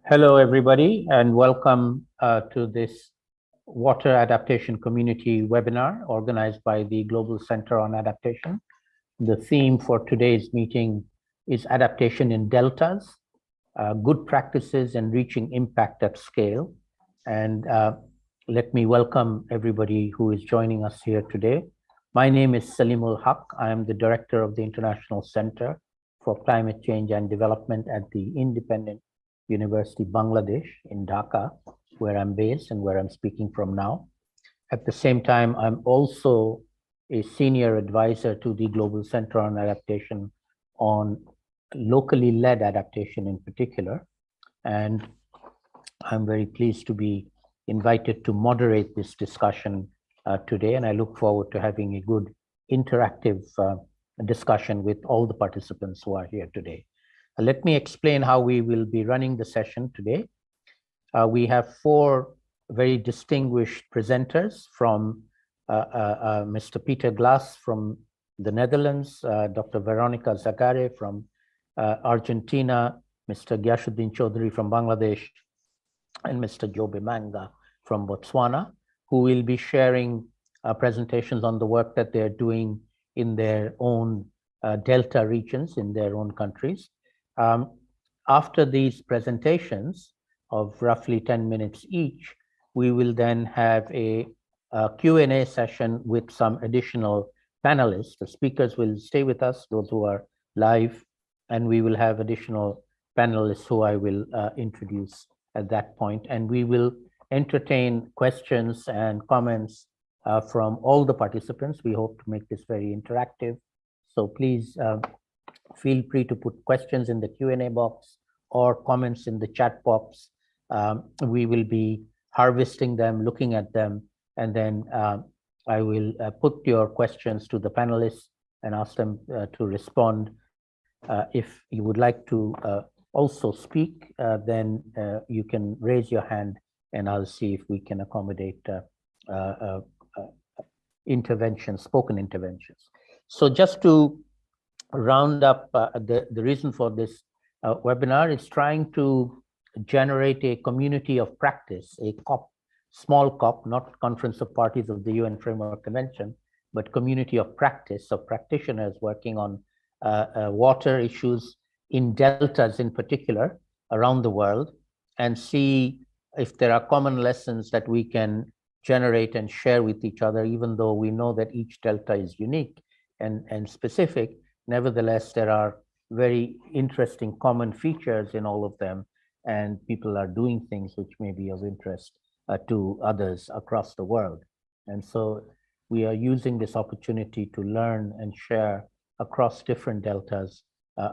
Hello, everybody, and welcome to this Water Adaptation Community webinar organized by the Global Center on Adaptation. The theme for today's meeting is Adaptation in Deltas, Good Practices and Reaching Impact at Scale. And let me welcome everybody who is joining us here today. My name is Salimul Haq. I am the Director of the International Center for Climate Change and Development at the Independent University Bangladesh in Dhaka, where I'm based and where I'm speaking from now. At the same time, I'm also a senior advisor to the Global Center on Adaptation on locally led adaptation in particular. And I'm very pleased to be invited to moderate this discussion today. And I look forward to having a good interactive discussion with all the participants who are here today. Let me explain how we will be running the session today. We have four very distinguished presenters from Mr. Peter Glass from the Netherlands, Dr. Veronica Zagare from Argentina, Mr. Gyashuddin Chaudhary from Bangladesh, and Mr. Jobe Manga from Botswana, who will be sharing presentations on the work that they're doing in their own delta regions, in their own countries. After these presentations of roughly 10 minutes each, we will then have a Q&A session with some additional panelists. The speakers will stay with us, those who are live, and we will have additional panelists who I will introduce at that point. And we will entertain questions and comments from all the participants. We hope to make this very interactive. So please, feel free to put questions in the Q&A box or comments in the chat box. We will be harvesting them, looking at them, and then I will put your questions to the panelists and ask them to respond. If you would like to also speak, then you can raise your hand and I'll see if we can accommodate interventions, spoken interventions. So just to round up, the reason for this webinar is trying to generate a community of practice, a COP, small COP, not Conference of Parties of the UN Framework Convention, but community of practice of practitioners working on water issues in deltas in particular around the world, and see if there are common lessons that we can generate and share with each other, even though we know that each delta is unique and specific. Nevertheless, there are very interesting common features in all of them, and people are doing things which may be of interest to others across the world. And so we are using this opportunity to learn and share across different deltas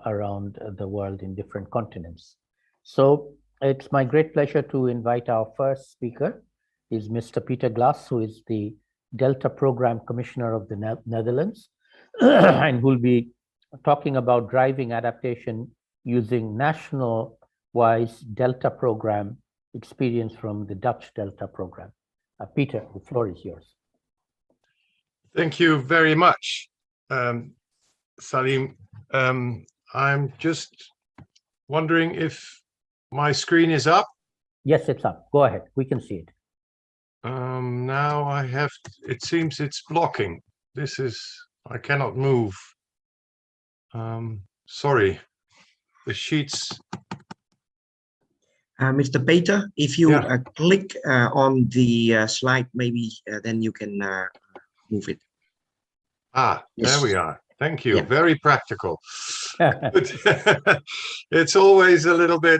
around the world in different continents. So it's my great pleasure to invite our first speaker, is Mr. Peter Glass, who is the Delta Program Commissioner of the Netherlands, and who'll be talking about driving adaptation using national-wise Delta program experience from the Dutch Delta program. Peter, the floor is yours. Thank you very much, Salim. I'm just wondering if my screen is up. Yes, it's up. Go ahead. We can see it. Now I have, it seems it's blocking. This is, I cannot move. Sorry, the sheets. Mr. Peter, if you click on the slide, maybe then you can move it. Ah, yes. There we are. Thank you. Yeah. Very practical. It's always a little bit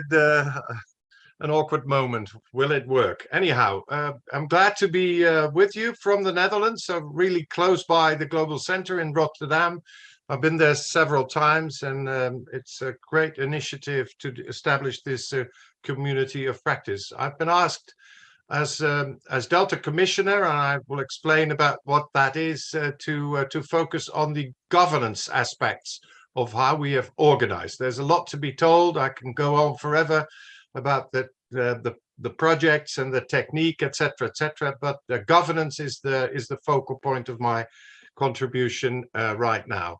an awkward moment. Will it work? Anyhow, I'm glad to be with you from the Netherlands, so really close by the Global Center in Rotterdam. I've been there several times, and it's a great initiative to establish this community of practice. I've been asked as Delta Commissioner, and I will explain about what that is, to focus on the governance aspects of how we have organized. There's a lot to be told. I can go on forever about the projects and the technique, etc., but the governance is the focal point of my contribution right now.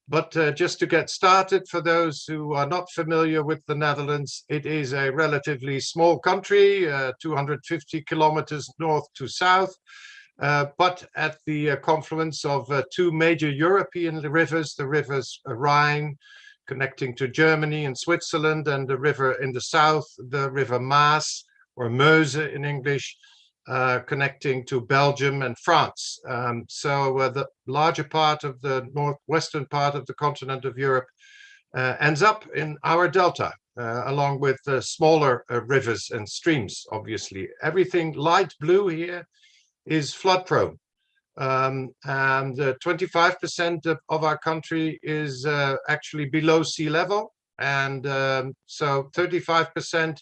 But just to get started, for those who are not familiar with the Netherlands, it is a relatively small country, 250 kilometers north to south, but at the confluence of two major European rivers, the rivers Rhine, connecting to Germany and Switzerland, and the river in the south, the river Maas, or Meuse in English, connecting to Belgium and France. So the larger part of the northwestern part of the continent of Europe ends up in our delta, along with smaller rivers and streams, obviously. Everything light blue here is flood prone. And 25% of our country is actually below sea level. And so 35%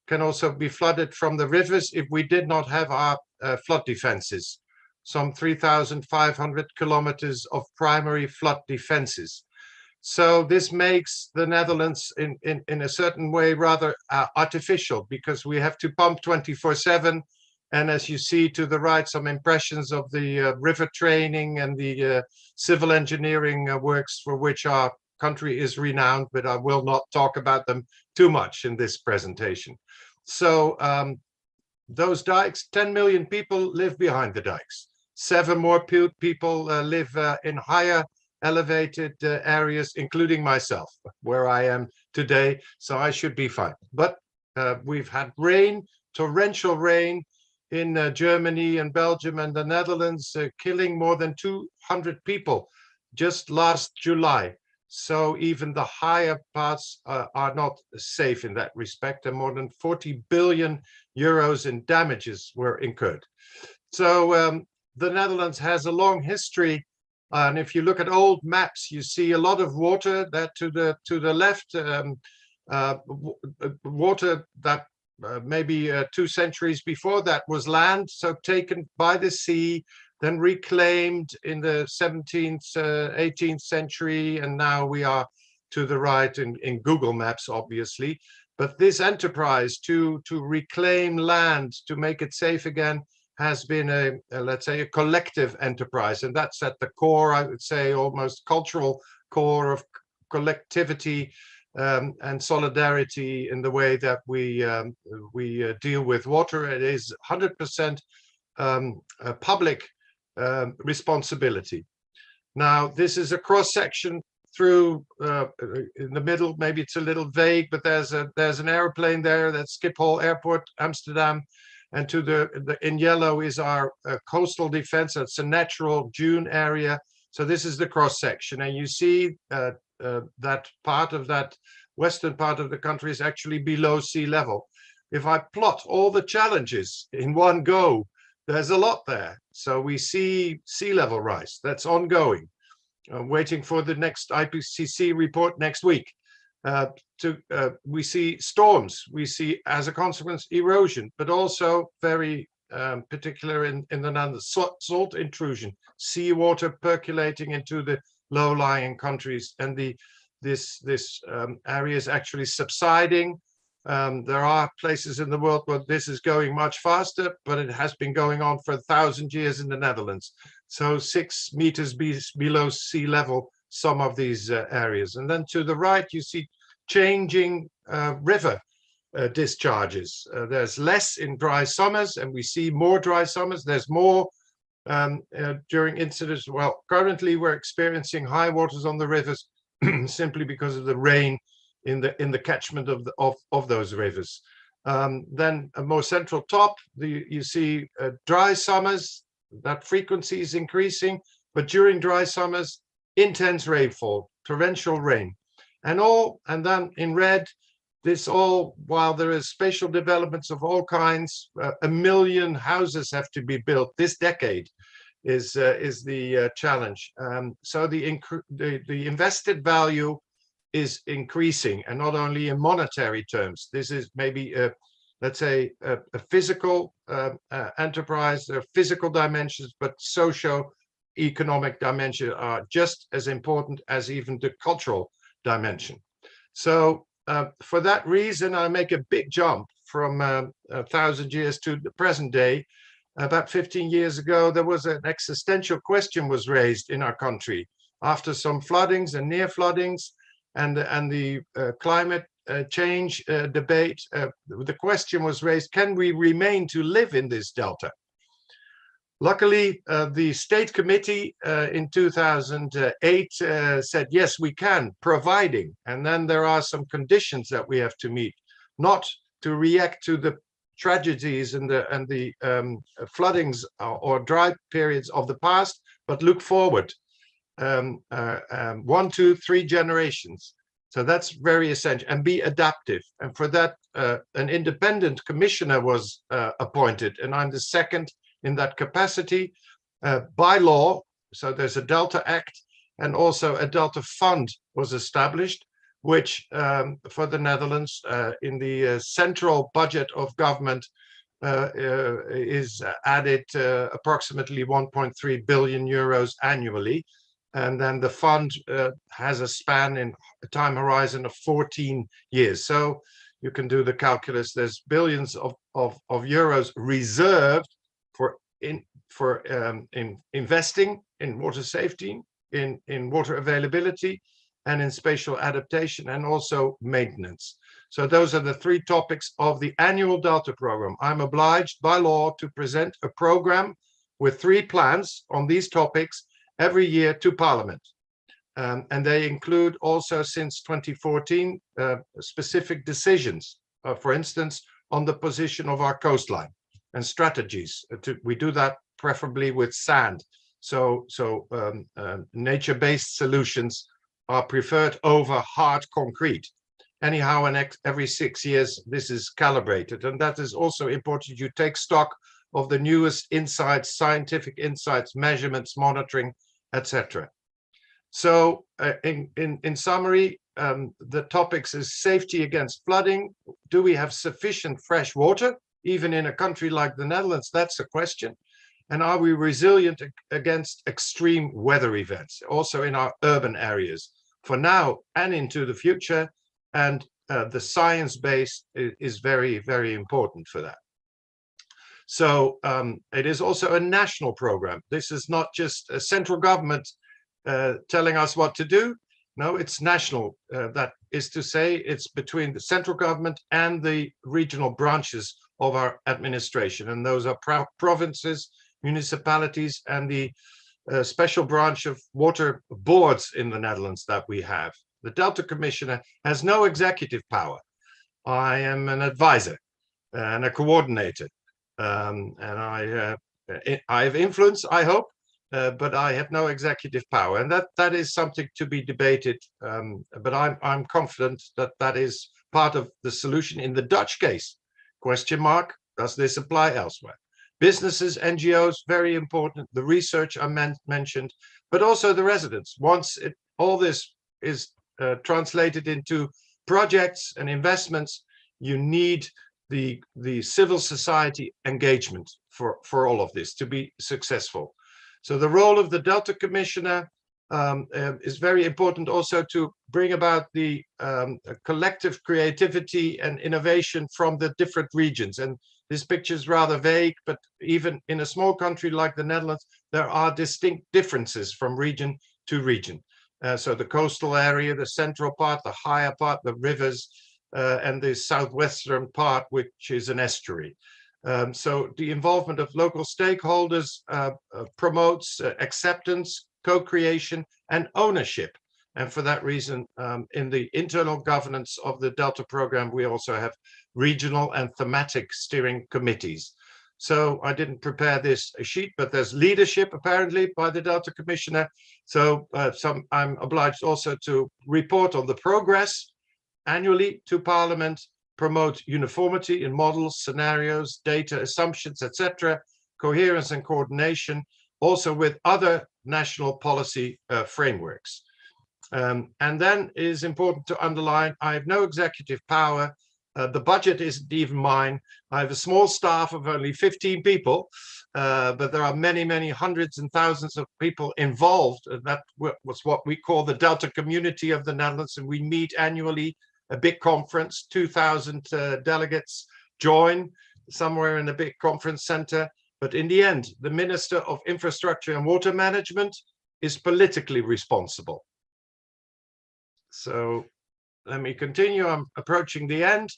can also be flooded from the rivers if we did not have our flood defenses. Some 3,500 kilometers of primary flood defenses. So this makes the Netherlands in a certain way rather artificial, because we have to pump 24/7. And as you see to the right, some impressions of the river training and the civil engineering works for which our country is renowned, but I will not talk about them too much in this presentation. So those dikes, 10 million people live behind the dikes. 7 more people live in higher elevated areas, including myself, where I am today, so I should be fine. But we've had rain, torrential rain, in Germany and Belgium and the Netherlands, killing more than 200 people just last July. So even the higher parts are not safe in that respect, and more than 40 billion euros in damages were incurred. So the Netherlands has a long history, and if you look at old maps, you see a lot of water. That to the left, water that maybe 2 centuries before that was land, so taken by the sea, then reclaimed in the 17th, 18th century, and now we are to the right in Google Maps, obviously. But this enterprise to reclaim land, to make it safe again, has been a let's say, a collective enterprise, and that's at the core, I would say, almost cultural core of collectivity and solidarity in the way that we deal with water. It is 100% public responsibility. Now, this is a cross section through in the middle. Maybe it's a little vague, but there's an airplane there. That's Schiphol Airport, Amsterdam, and to the in yellow is our coastal defense. It's a natural dune area. So this is the cross section, and you see that part of that western part of the country is actually below sea level. If I plot all the challenges in one go, there's a lot there. So we see sea level rise, that's ongoing. I'm waiting for the next IPCC report next week. We see storms, we see as a consequence erosion, but also very particular in the Netherlands, salt intrusion, seawater percolating into the low-lying countries, and this area is actually subsiding. There are places in the world where this is going much faster, but it has been going on for 1,000 years in the Netherlands. So 6 meters below sea level, some of these areas. And then to the right, you see changing river discharges. There's less in dry summers, and we see more dry summers. There's more during incidents. Well, currently we're experiencing high waters on the rivers simply because of the rain in the catchment of those rivers. Then a more central top, you see dry summers. That frequency is increasing, but during dry summers, intense rainfall, torrential rain, and then in red, this all while there is spatial developments of all kinds. 1 million houses have to be built this decade, is the challenge. So the invested value is increasing, and not only in monetary terms. This is maybe let's say a physical enterprise. There are physical dimensions, but socio-economic dimensions are just as important as even the cultural dimension. So for that reason, I make a big jump from 1,000 years to the present day. About 15 years ago, there was an existential question was raised in our country. after some floodings and near floodings and the climate change debate, the question was raised, can we remain to live in this delta? Luckily, the State Committee in 2008 said, yes, we can, providing, and then there are some conditions that we have to meet, not to react to the tragedies and the floodings or dry periods of the past, but look forward 1, 2, 3 generations. So that's very essential, and be adaptive. And for that, an independent commissioner was appointed, and I'm the second in that capacity by law. So there's a Delta Act, and also a Delta Fund was established, which for the Netherlands in the central budget of government is added approximately 1.3 billion euros annually. And then the fund has a span in a time horizon of 14 years. So you can do the calculus. There's billions of euros reserved for investing in water safety, in water availability, and in spatial adaptation, and also maintenance. So those are the 3 topics of the annual Delta program. I'm obliged by law to present a program with 3 plans on these topics every year to Parliament. And they include also, since 2014, specific decisions, for instance, on the position of our coastline and strategies. We do that preferably with sand. So nature-based solutions are preferred over hard concrete. Anyhow, every 6 years, this is calibrated. And that is also important. You take stock of the newest insights, scientific insights, measurements, monitoring, etc. So in summary, the topics is safety against flooding. Do we have sufficient fresh water, even in a country like the Netherlands? That's a question. And are we resilient against extreme weather events, also in our urban areas, for now and into the future? And the science base is very, very important for that. So it is also a national program. This is not just a central government telling us what to do. No, it's national. That is to say, it's between the central government and the regional branches of our administration. And those are provinces, municipalities, and the special branch of water boards in the Netherlands that we have. The Delta Commissioner has no executive power. I am an advisor and a coordinator. And I have influence, I hope, but I have no executive power, and that is something to be debated. But I'm confident that that is part of the solution in the Dutch case. Question mark: does this apply elsewhere? Businesses, NGOs, very important. The research I mentioned, but also the residents. Once all this is translated into projects and investments, you need the civil society engagement for all of this to be successful. So the role of the Delta Commissioner is very important, also to bring about the collective creativity and innovation from the different regions. And this picture is rather vague, but even in a small country like the Netherlands, there are distinct differences from region to region. So the coastal area, the central part, the higher part, the rivers, and the southwestern part, which is an estuary. So the involvement of local stakeholders promotes acceptance, co-creation, and ownership. And for that reason, in the internal governance of the Delta program, we also have regional and thematic steering committees. So I didn't prepare this sheet, but there's leadership apparently by the Delta Commissioner. So I'm obliged also to report on the progress annually to Parliament, promote uniformity in models, scenarios, data, assumptions, etc., coherence and coordination, also with other national policy frameworks. And then it is important to underline, I have no executive power. The budget isn't even mine. I have a small staff of only 15 people, but there are many, many hundreds and thousands of people involved. And that was what we call the Delta community of the Netherlands. And we meet annually, a big conference, 2,000 delegates join somewhere in a big conference center. But in the end, the Minister of Infrastructure and Water Management is politically responsible. So let me continue. I'm approaching the end.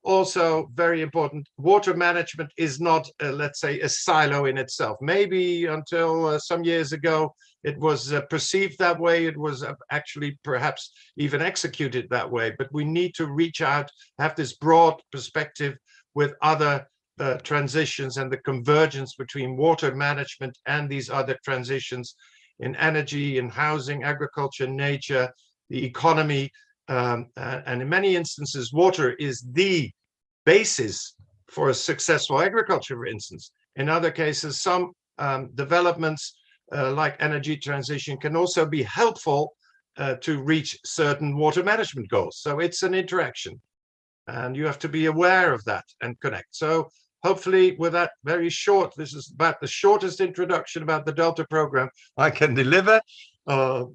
Also very important, water management is not, let's say, a silo in itself. Maybe until some years ago, it was perceived that way. It was actually perhaps even executed that way. But we need to reach out, have this broad perspective with other transitions and the convergence between water management and these other transitions in energy, in housing, agriculture, nature, the economy. And in many instances, water is the basis for a successful agriculture, for instance. In other cases, some developments like energy transition can also be helpful to reach certain water management goals. So it's an interaction, and you have to be aware of that and connect. So hopefully with that very short, this is about the shortest introduction about the Delta program I can deliver.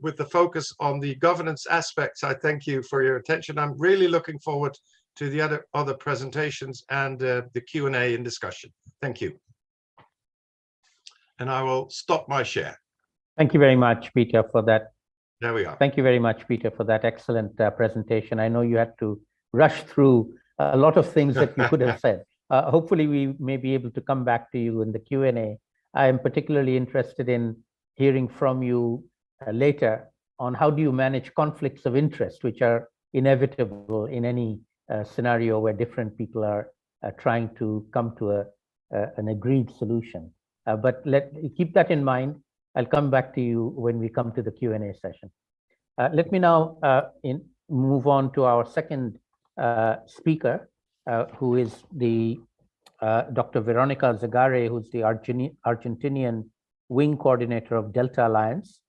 With the focus on the governance aspects, I thank you for your attention. I'm really looking forward to the other presentations and the Q&A and discussion. Thank you. And I will stop my share. Thank you very much, Peter, for that. There we are. Thank you very much, Peter, for that excellent presentation. I know you had to rush through a lot of things that you could have said. Hopefully, we may be able to come back to you in the Q&A. I am particularly interested in hearing from you later on how do you manage conflicts of interest, which are inevitable in any scenario where different people are trying to come to an agreed solution. But keep that in mind. I'll come back to you when we come to the Q&A session. Let me now move on to our second speaker, who is the Dr. Veronica Zagare, who's the Argentinian wing coordinator of Delta Alliance.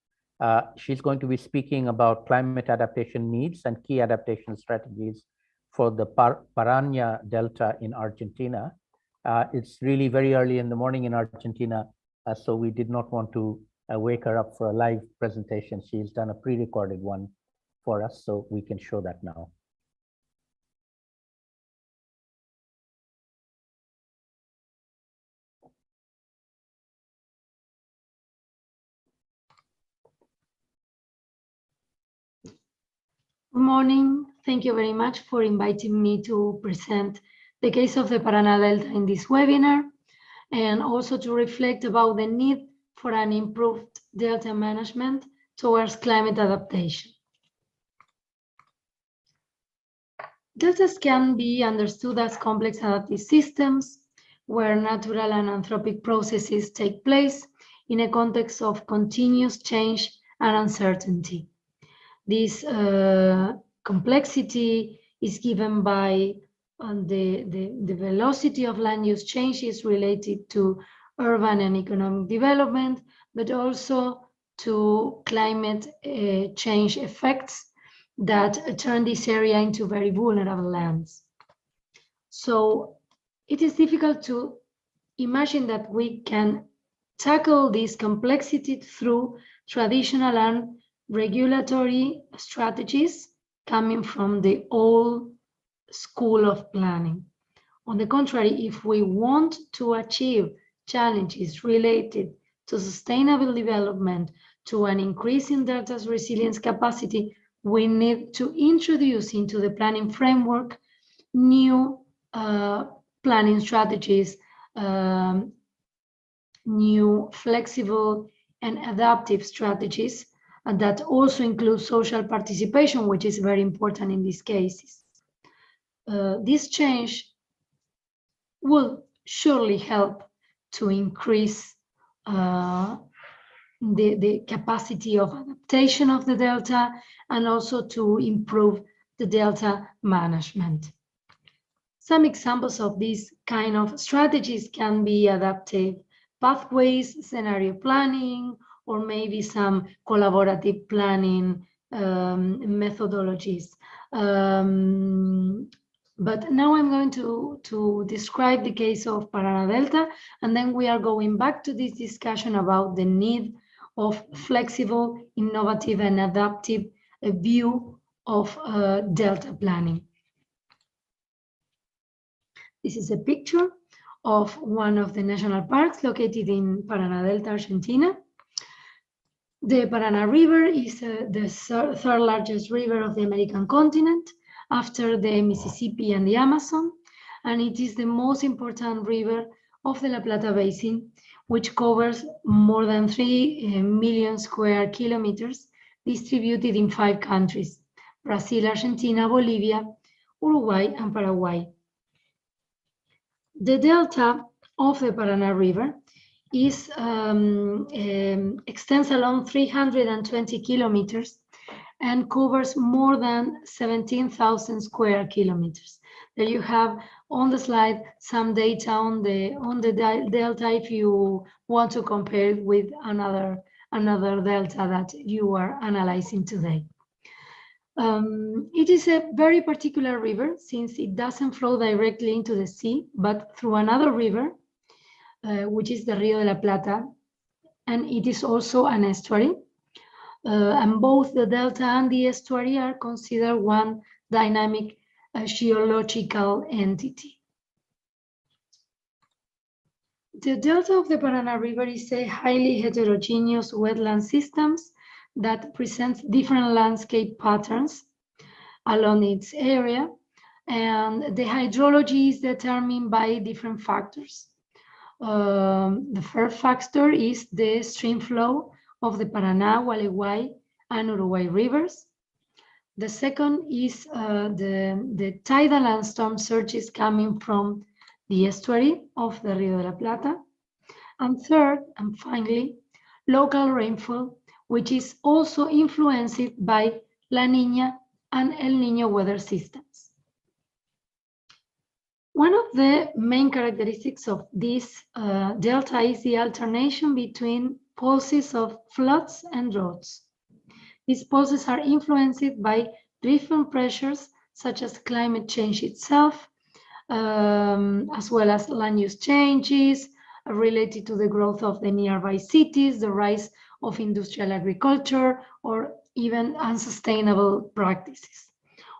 She's going to be speaking about climate adaptation needs and key adaptation strategies for the Paraná Delta in Argentina. It's really very early in the morning in Argentina, so we did not want to wake her up for a live presentation. She's done a pre-recorded one for us, so we can show that now. Good morning. Thank you very much for inviting me to present the case of the Paraná Delta in this webinar, and also to reflect about the need for an improved delta management towards climate adaptation. Deltas can be understood as complex adaptive systems where natural and anthropic processes take place in a context of continuous change and uncertainty. This complexity is given by the velocity of land use changes related to urban and economic development, but also to climate change effects that turn this area into very vulnerable lands. So it is difficult to imagine that we can tackle this complexity through traditional and regulatory strategies coming from the old school of planning. On the contrary, if we want to achieve challenges related to sustainable development, to an increase in delta's resilience capacity, we need to introduce into the planning framework new planning strategies, new flexible and adaptive strategies, and that also include social participation, which is very important in these cases. This change will surely help to increase the capacity of adaptation of the delta, and also to improve the delta management. Some examples of these kind of strategies can be adaptive pathways, scenario planning, or maybe some collaborative planning methodologies. But now I'm going to describe the case of Paraná Delta, and then we are going back to this discussion about the need of flexible, innovative, and adaptive view of delta planning. This is a picture of one of the national parks located in Paraná Delta, Argentina. The Paraná River is the third largest river of the American continent after the Mississippi and the Amazon, and it is the most important river of the La Plata Basin, which covers more than 3 million square kilometers distributed in 5 countries: Brazil, Argentina, Bolivia, Uruguay, and Paraguay. The delta of the Paraná River is extends along 320 kilometers and covers more than 17,000 square kilometers. There you have on the slide some data on the delta if you want to compare it with another delta that you are analyzing today. It is a very particular river since it doesn't flow directly into the sea, but through another river, which is the Rio de la Plata, and it is also an estuary. And both the delta and the estuary are considered one dynamic geological entity. The delta of the Paraná River is a highly heterogeneous wetland system that presents different landscape patterns along its area, and the hydrology is determined by different factors. The first factor is the stream flow of the Paraná, Gualeguay, and Uruguay rivers. The second is the tidal and storm surges coming from the estuary of the Rio de la Plata. And third, and finally, local rainfall, which is also influenced by La Niña and El Niño weather systems. One of the main characteristics of this delta is the alternation between pulses of floods and droughts. These pulses are influenced by different pressures such as climate change itself, as well as land use changes related to the growth of the nearby cities, the rise of industrial agriculture, or even unsustainable practices.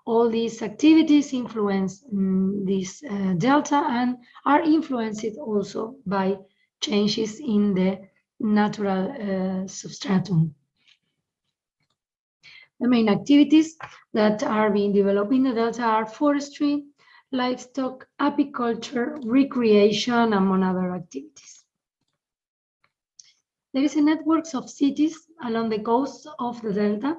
All these activities influence this delta and are influenced also by changes in the natural substratum. The main activities that are being developed in the delta are forestry, livestock, apiculture, recreation, among other activities. There is a network of cities along the coast of the delta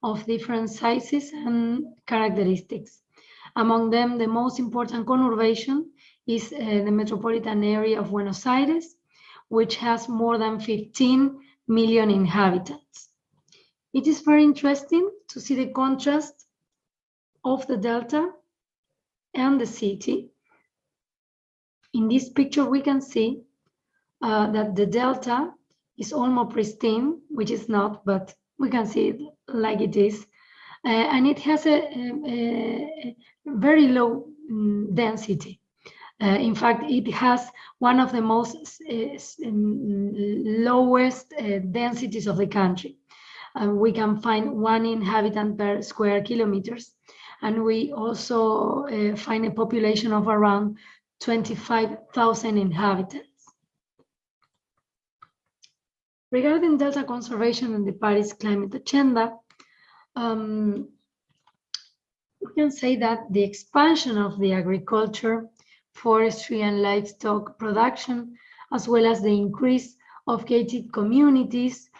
of different sizes and characteristics. Among them, the most important conurbation is the metropolitan area of Buenos Aires, which has more than 15 million inhabitants. It is very interesting to see the contrast of the delta and the city. In this picture, we can see that the delta is almost pristine, which is not, but we can see it like it is. And it has a very low density. In fact, it has one of the most lowest densities of the country. We can find 1 inhabitant per square kilometers. And we also find a population of around 25,000 inhabitants. Regarding delta conservation and the Paris Climate Agenda, we can say that the expansion of the agriculture, forestry, and livestock production, as well as the increase of gated communities,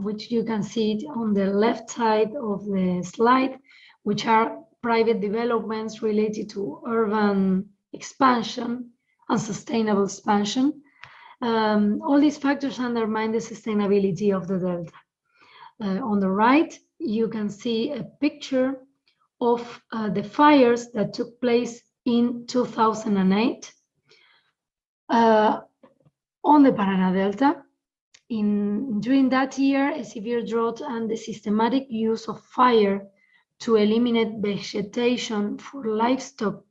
which you can see it on the left side of the slide, which are private developments related to urban expansion and sustainable expansion. All these factors undermine the sustainability of the delta. On the right, you can see a picture of the fires that took place in 2008 on the Paraná Delta. During that year, a severe drought and the systematic use of fire to eliminate vegetation for livestock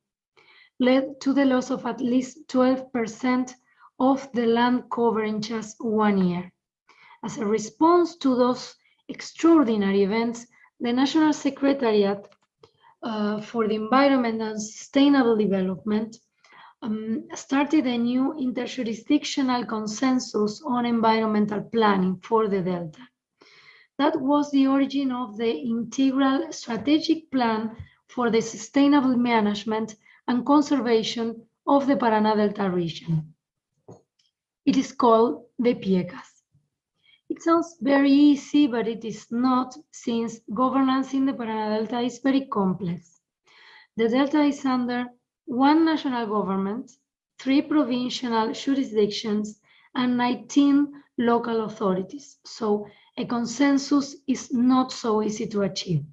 led to the loss of at least 12% of the land cover in just 1 year. As a response to those extraordinary events, the National Secretariat for the Environment and Sustainable Development started a new interjurisdictional consensus on environmental planning for the delta. That was the origin of the Integral Strategic Plan for the Sustainable Management and Conservation of the Paraná Delta region. It is called the PIECAS. It sounds very easy, but it is not, since governance in the Paraná Delta is very complex. The Delta is under one national government, 3 provincial jurisdictions, and 19 local authorities. So a consensus is not so easy to achieve.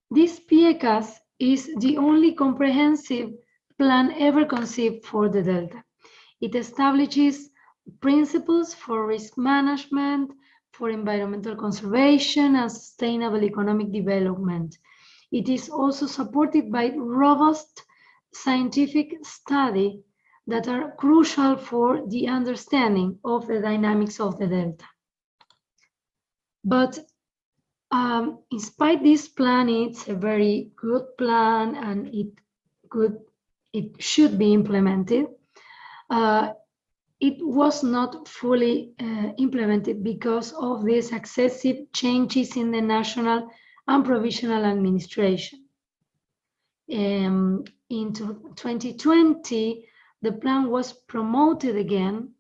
This PIECAS is the only comprehensive plan ever conceived for the Delta. It establishes principles for risk management, for environmental conservation, and sustainable economic development. It is also supported by robust scientific study that are crucial for the understanding of the dynamics of the Delta. But in spite this plan, it's a very good plan and it should be implemented. It was not fully implemented because of the successive changes in the national and provincial administration. In 2020, the plan was promoted again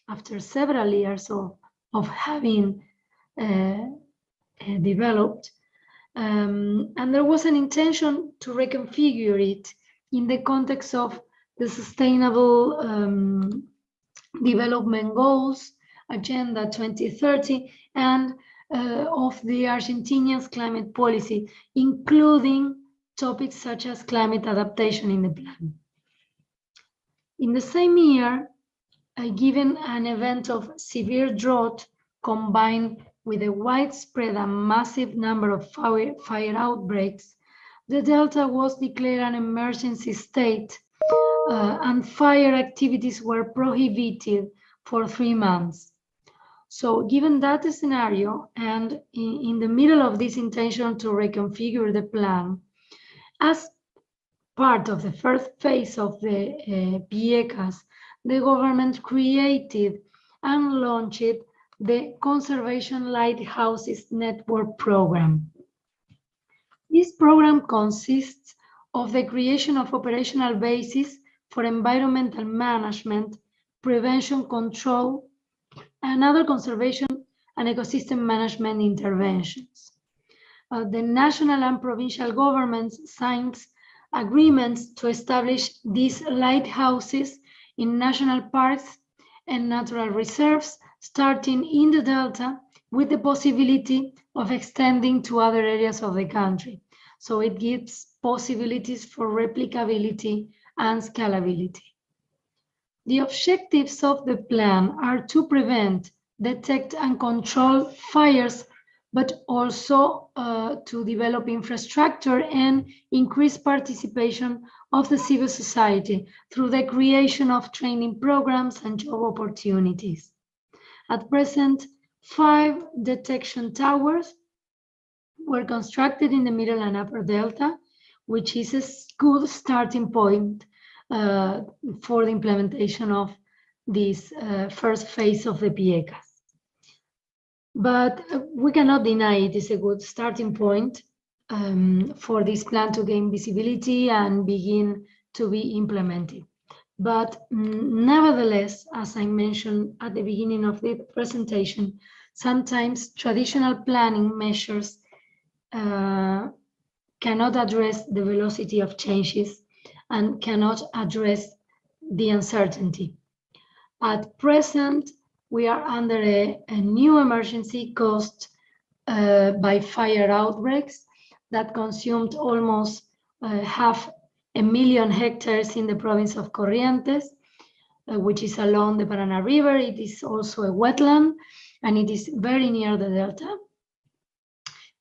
after several years of having developed, and there was an intention to reconfigure it in the context of the Sustainable Development Goals, Agenda 2030, and of the Argentinian's climate policy, including topics such as climate adaptation in the plan. In the same year, given an event of severe drought combined with a widespread and massive number of fire outbreaks, the Delta was declared an emergency state and fire activities were prohibited for 3 months. So given that scenario, and in the middle of this intention to reconfigure the plan, as part of the first phase of the PIECAS, the government created and launched the Conservation Lighthouses Network Program. This program consists of the creation of operational bases for environmental management, prevention, control, and other conservation and ecosystem management interventions. The national and provincial governments signed agreements to establish these lighthouses in national parks and natural reserves, starting in the Delta, with the possibility of extending to other areas of the country. So it gives possibilities for replicability and scalability. The objectives of the plan are to prevent, detect, and control fires, but also to develop infrastructure and increase participation of the civil society through the creation of training programs and job opportunities. At present, 5 detection towers were constructed in the middle and upper Delta, which is a good starting point for the implementation of this first phase of the PIECAS. But we cannot deny it is a good starting point for this plan to gain visibility and begin to be implemented. But nevertheless, as I mentioned at the beginning of the presentation, sometimes traditional planning measures cannot address the velocity of changes and cannot address the uncertainty. At present, we are under a new emergency caused by fire outbreaks that consumed almost 500,000 hectares in the province of Corrientes, which is along the Paraná River. It is also a wetland, and it is very near the Delta.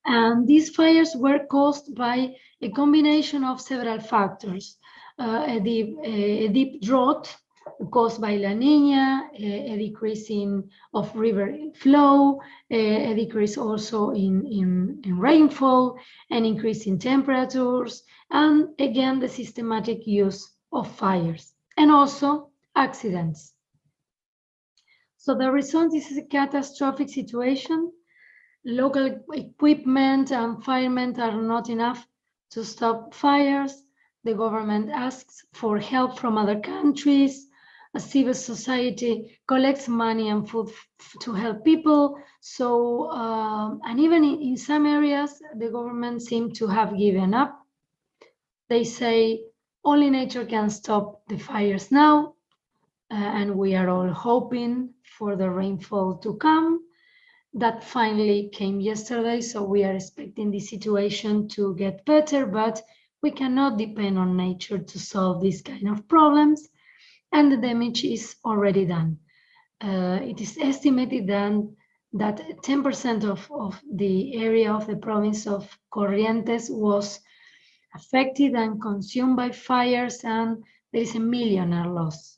And these fires were caused by a combination of several factors. A deep drought caused by La Niña, a decrease of river flow, a decrease also in rainfall, an increase in temperatures, and again the systematic use of fires, and also accidents. So the result is a catastrophic situation. Local equipment and firemen are not enough to stop fires. The government asks for help from other countries. A civil society collects money and food to help people. So, and even in some areas, the government seems to have given up. They say only nature can stop the fires now, and we are all hoping for the rainfall to come. That finally came yesterday, so we are expecting the situation to get better, but we cannot depend on nature to solve these kind of problems, and the damage is already done. It is estimated then that 10% of the area of the province of Corrientes was affected and consumed by fires, and there is a millionaire loss.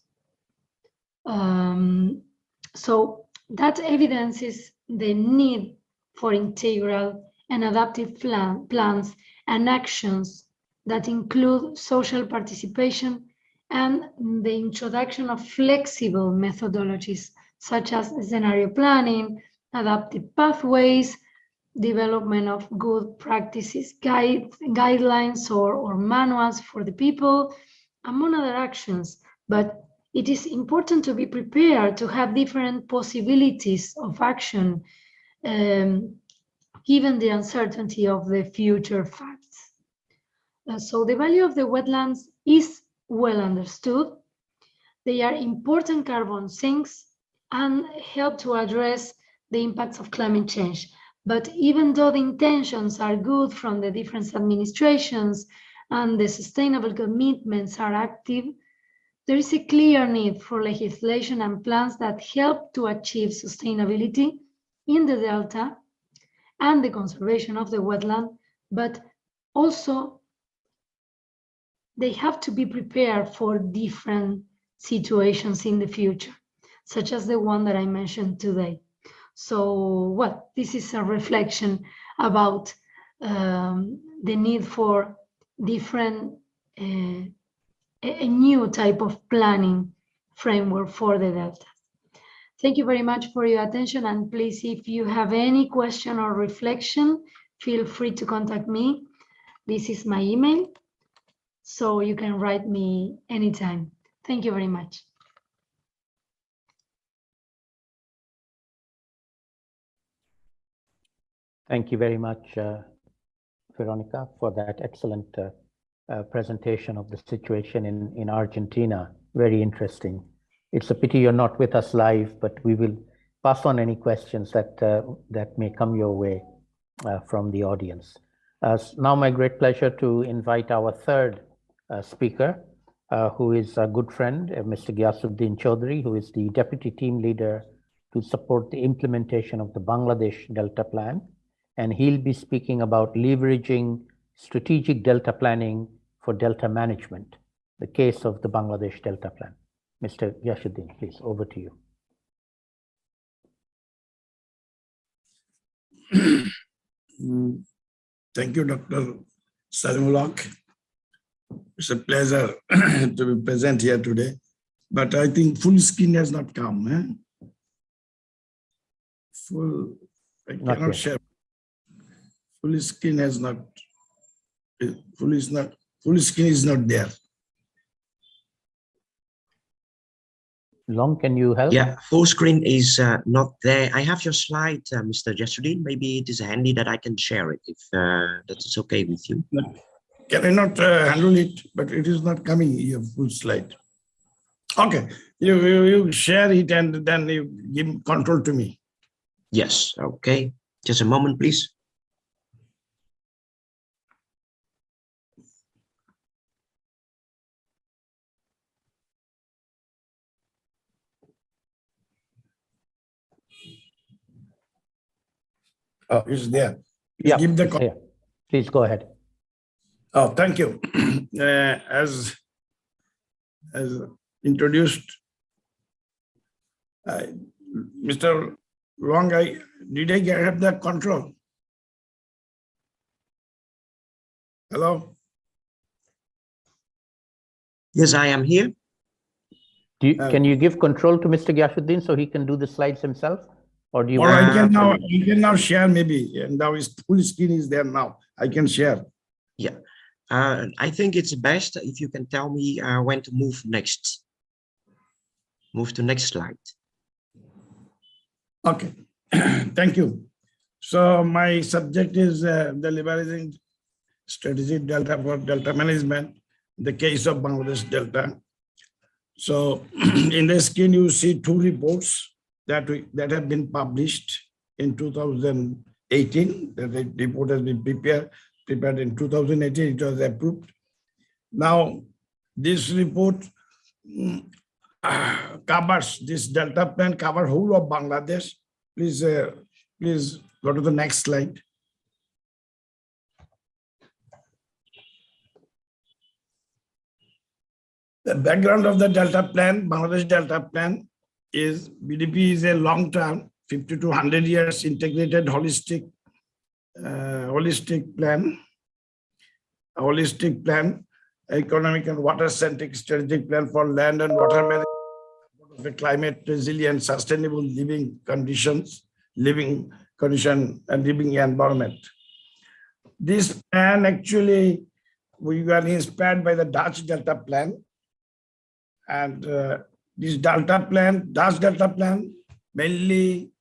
So that evidences the need for integral and adaptive plans and actions that include social participation and the introduction of flexible methodologies such as scenario planning, adaptive pathways, development of good practices, guidelines or manuals for the people, among other actions. But it is important to be prepared to have different possibilities of action, given the uncertainty of the future facts. So the value of the wetlands is well understood. They are important carbon sinks and help to address the impacts of climate change. But even though the intentions are good from the different administrations and the sustainable commitments are active, there is a clear need for legislation and plans that help to achieve sustainability in the Delta and the conservation of the wetland, but also they have to be prepared for different situations in the future, such as the one that I mentioned today. So, well, this is a reflection about the need for different a new type of planning framework for the deltas. Thank you very much for your attention, and please, if you have any question or reflection, feel free to contact me. This is my email, so you can write me anytime. Thank you very much. Thank you very much, Veronica, for that excellent presentation of the situation in Argentina. Very interesting. It's a pity you're not with us live, but we will pass on any questions that may come your way from the audience. Now my great pleasure to invite our third speaker, who is a good friend, Mr. Ghiyasuddin Chaudhry, who is the Deputy Team Leader to support the implementation of the Bangladesh Delta Plan. And he'll be speaking about leveraging strategic delta planning for delta management, the case of the Bangladesh Delta Plan. Mr. Ghiyasuddin, please, over to you. Thank you, Dr. Salimulak. It's a pleasure to be present here today, but I think full screen has not come. I cannot share. Full screen has not. Full screen is not there. Long, can you help? Yeah, full screen is not there. I have your slide, Mr. Ghiyasuddin. Maybe it is handy that I can share it if that is okay with you. Can I not handle it? But it is not coming here, full slide. Okay, you share it and then you give control to me. Yes, okay. Just a moment, please. Oh, it's there. Yeah, give the here. Please go ahead. Oh, thank you. As introduced, Mr. Long, did I have the control? Hello? Yes, I am here. Can you give control to Mr. Gyashuddin so he can do the slides himself? Or do you Or want I can now share maybe, and now his full screen is there now. I can share. Yeah, I think it's best if you can tell me when to move next. Move to next slide. Okay, thank you. So my subject is the liberalizing strategic delta for delta management, the case of Bangladesh Delta. So in the screen, you see two reports that have been published in 2018. The report has been prepared in 2018. It was approved. Now, this report covers this delta plan, cover whole of Bangladesh. Please go to the next slide. The background of the Delta Plan, Bangladesh Delta Plan, is BDP is a long-term, 50 to 100 years integrated holistic plan, economic and water-centric strategic plan for land and water management, the climate resilient, sustainable living condition and living environment. This plan actually, we were inspired by the Dutch Delta Plan. And this Dutch Delta Plan mainly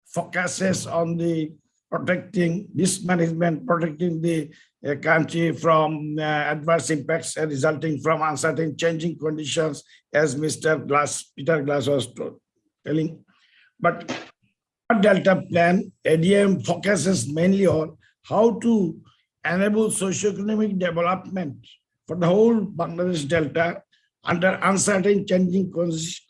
focuses on the protecting the country from adverse impacts resulting from uncertain changing conditions, as Peter Glass was telling. But Delta Plan, ADM focuses mainly on how to enable socioeconomic development for the whole Bangladesh Delta under uncertain changing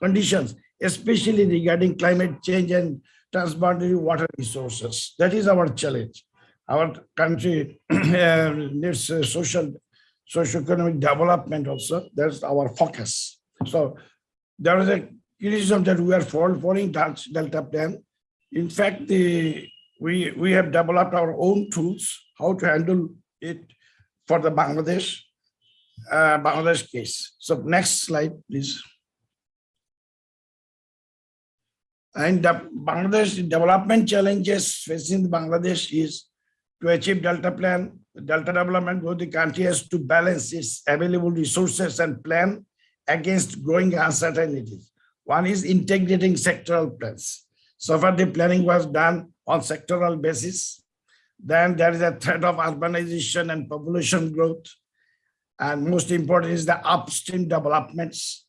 conditions, especially regarding climate change and transboundary water resources. That is our challenge. Our country needs socioeconomic development also. That's our focus. So there is a criticism that we are following Dutch Delta Plan. In fact, we have developed our own tools how to handle it for the Bangladesh case. So next slide, please. And the Bangladesh development challenges facing Bangladesh is to achieve Delta Plan, Delta development, both the country has to balance its available resources and plan against growing uncertainties. One is integrating sectoral plans. So far the planning was done on sectoral basis. Then there is a threat of urbanization and population growth. And most important is the upstream developments.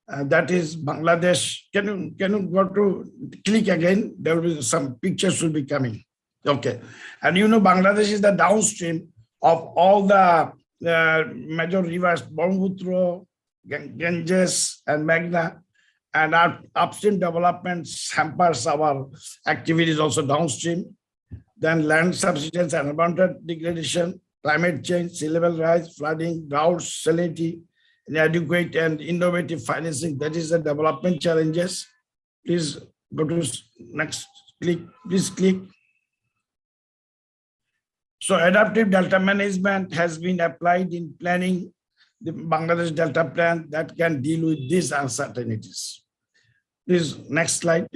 That is Bangladesh. Can you go to click again? There will be some pictures will be coming. Okay. And you know, Bangladesh is the downstream of all the major rivers, Brahmaputra, Ganges, and Meghna. And our upstream developments hampers our activities also downstream. Then land subsidence and unwanted degradation, climate change, sea level rise, flooding, droughts, salinity, inadequate and innovative financing. That is the development challenges. Please go to next click. Please click. So adaptive delta management has been applied in planning the Bangladesh Delta Plan that can deal with these uncertainties. Please, next slide.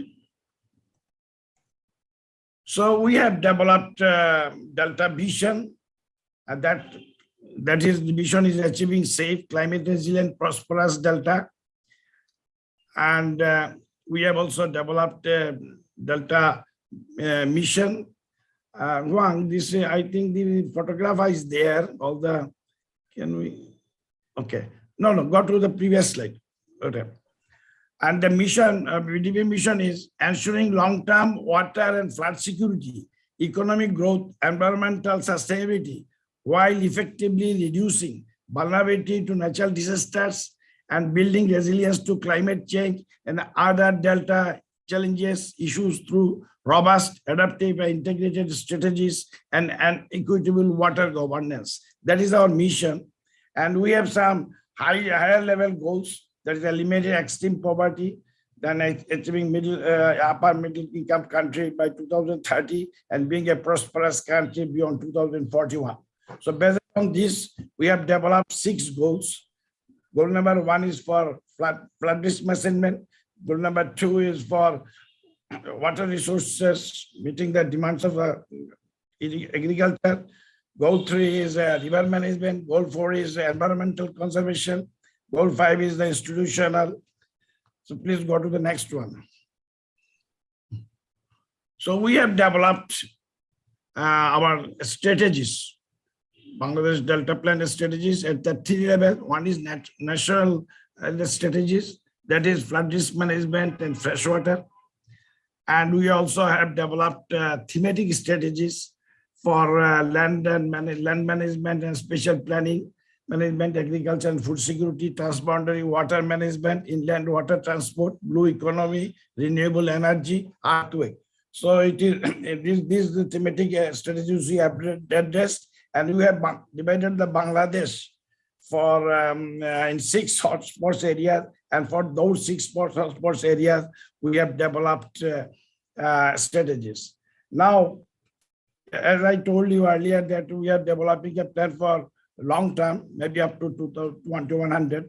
So we have developed Delta Vision, and that is the vision is achieving safe, climate resilient, prosperous Delta. And we have also developed a Delta mission. Wang, this I think the photograph is there. All the can we? Okay, no, go to the previous slide. Okay. And the mission, BDP mission is ensuring long-term water and flood security, economic growth, environmental sustainability, while effectively reducing vulnerability to natural disasters and building resilience to climate change and other Delta challenges issues through robust, adaptive, and integrated strategies and equitable water governance. That is our mission. And we have some higher level goals. That is eliminating extreme poverty, then achieving upper middle income country by 2030 and being a prosperous country beyond 2041. So based on this, we have developed 6 goals. Goal number 1 is for flood risk management. Goal number 2 is for water resources, meeting the demands of agriculture. Goal 3 is river management. Goal 4 is environmental conservation. Goal 5 is the institutional. So please go to the next one. So we have developed our strategies, Bangladesh Delta Plan strategies at the 3 levels. One is national strategies, that is flood risk management and freshwater. And we also have developed thematic strategies for land management and spatial planning, management, agriculture and food security, transboundary water management, inland water transport, blue economy, renewable energy, earthquake. So it is these the thematic strategies we have addressed, and we have divided the Bangladesh for in 6 hotspots areas, and for those 6 hotspots areas we have developed strategies. Now, as I told you earlier, that we are developing a plan for long term, maybe up to 2100,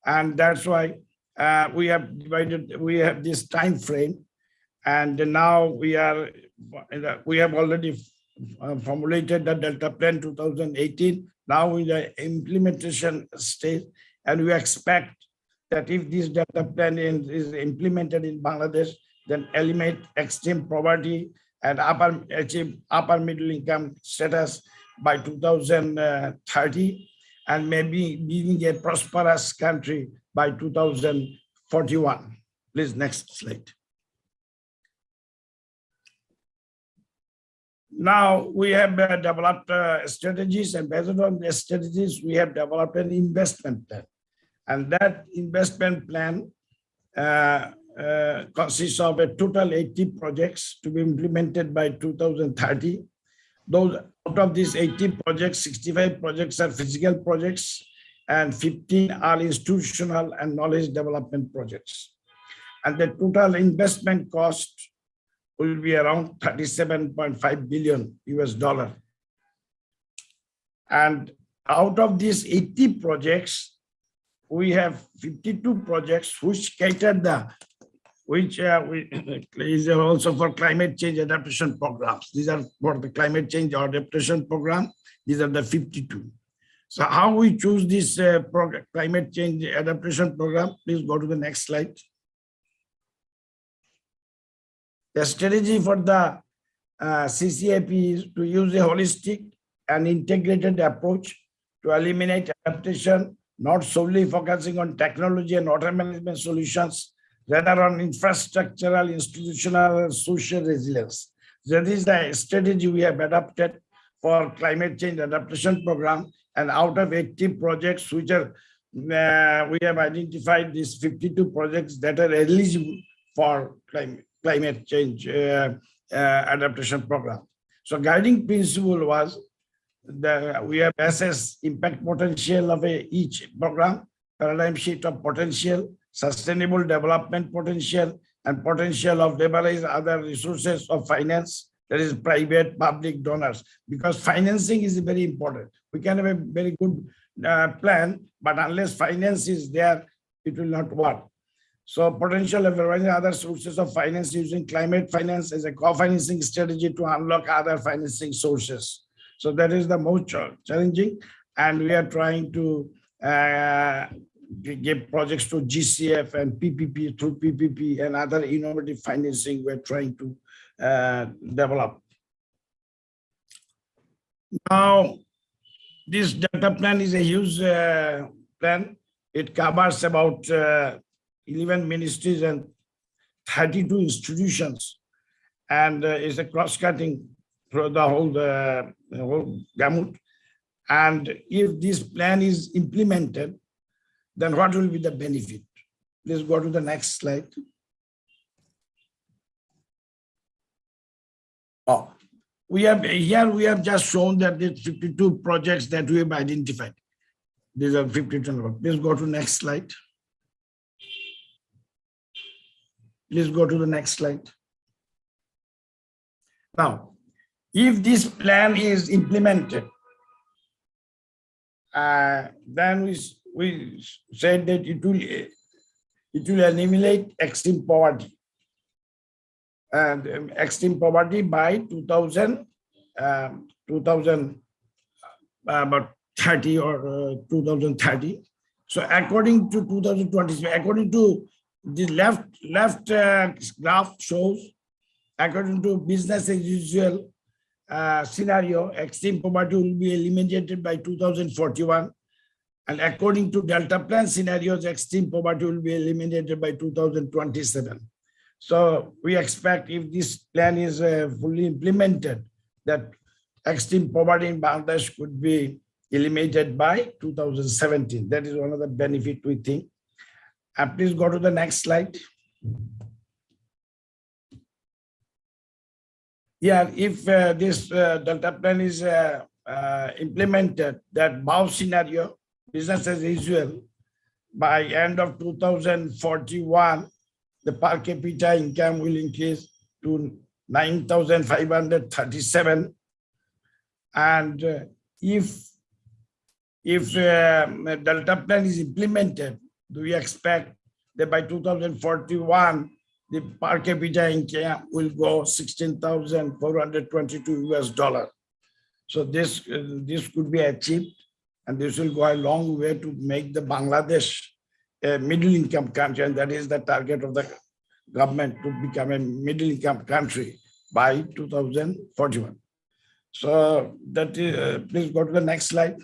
and that's why we have divided. We have this time frame, and now we have already formulated the Delta Plan 2018. Now in the implementation stage, and we expect that if this Delta Plan is implemented in Bangladesh, then eliminate extreme poverty and achieve upper middle income status by 2030, and maybe being a prosperous country by 2041. Please, next slide. Now we have developed strategies, and based on the strategies, we have developed an investment plan. And that investment plan consists of a total 80 projects to be implemented by 2030. Those out of these 80 projects, 65 projects are physical projects, and 15 are institutional and knowledge development projects. And the total investment cost will be around $37.5 billion US. And out of these 80 projects, we have 52 projects which cater is also for climate change adaptation programs. These are for the climate change adaptation program. These are the 52. So how we choose this climate change adaptation program? Please go to the next slide. The strategy for the CCAP is to use a holistic and integrated approach to eliminate adaptation, not solely focusing on technology and water management solutions, rather on infrastructural, institutional, and social resilience. That is the strategy we have adopted for climate change adaptation program. And out of 80 projects, which are we have identified these 52 projects that are eligible for climate change adaptation program. So guiding principle was that we have assessed impact potential of each program, paradigm shift of potential, sustainable development potential, and potential of leverage other resources of finance, that is private, public donors, because financing is very important. We can have a very good plan, but unless finance is there, it will not work. So potential of leveraging other sources of finance using climate finance as a co-financing strategy to unlock other financing sources. So that is the most challenging, and we are trying to give projects to GCF and PPP, through PPP and other innovative financing we're trying to develop. Now, this data plan is a huge plan. It covers about 11 ministries and 32 institutions, and is a cross-cutting through the whole gamut. And if this plan is implemented, then what will be the benefit? Please go to the next slide. Oh, we have just shown that the 52 projects that we have identified. These are 52. Please go to the next slide. Please go to the next slide. Now, if this plan is implemented, then we said that it will it will eliminate extreme poverty. And extreme poverty by 2030 or 2030. So according to 2020, according to the left graph shows, according to business as usual scenario, extreme poverty will be eliminated by 2041. And according to Delta Plan scenarios, extreme poverty will be eliminated by 2027. So we expect if this plan is fully implemented, that extreme poverty in Bangladesh could be eliminated by 2017. That is one of the benefits we think. Please go to the next slide. Yeah, if this Delta Plan is implemented, that BAU scenario, business as usual, by end of 2041, the per capita income will increase to 9,537. And if Delta Plan is implemented, do we expect that by 2041, the per capita income will go $16,422 US. So this could be achieved, and this will go a long way to make the Bangladesh a middle income country, and that is the target of the government, to become a middle income country by 2041. So that is, please go to the next slide.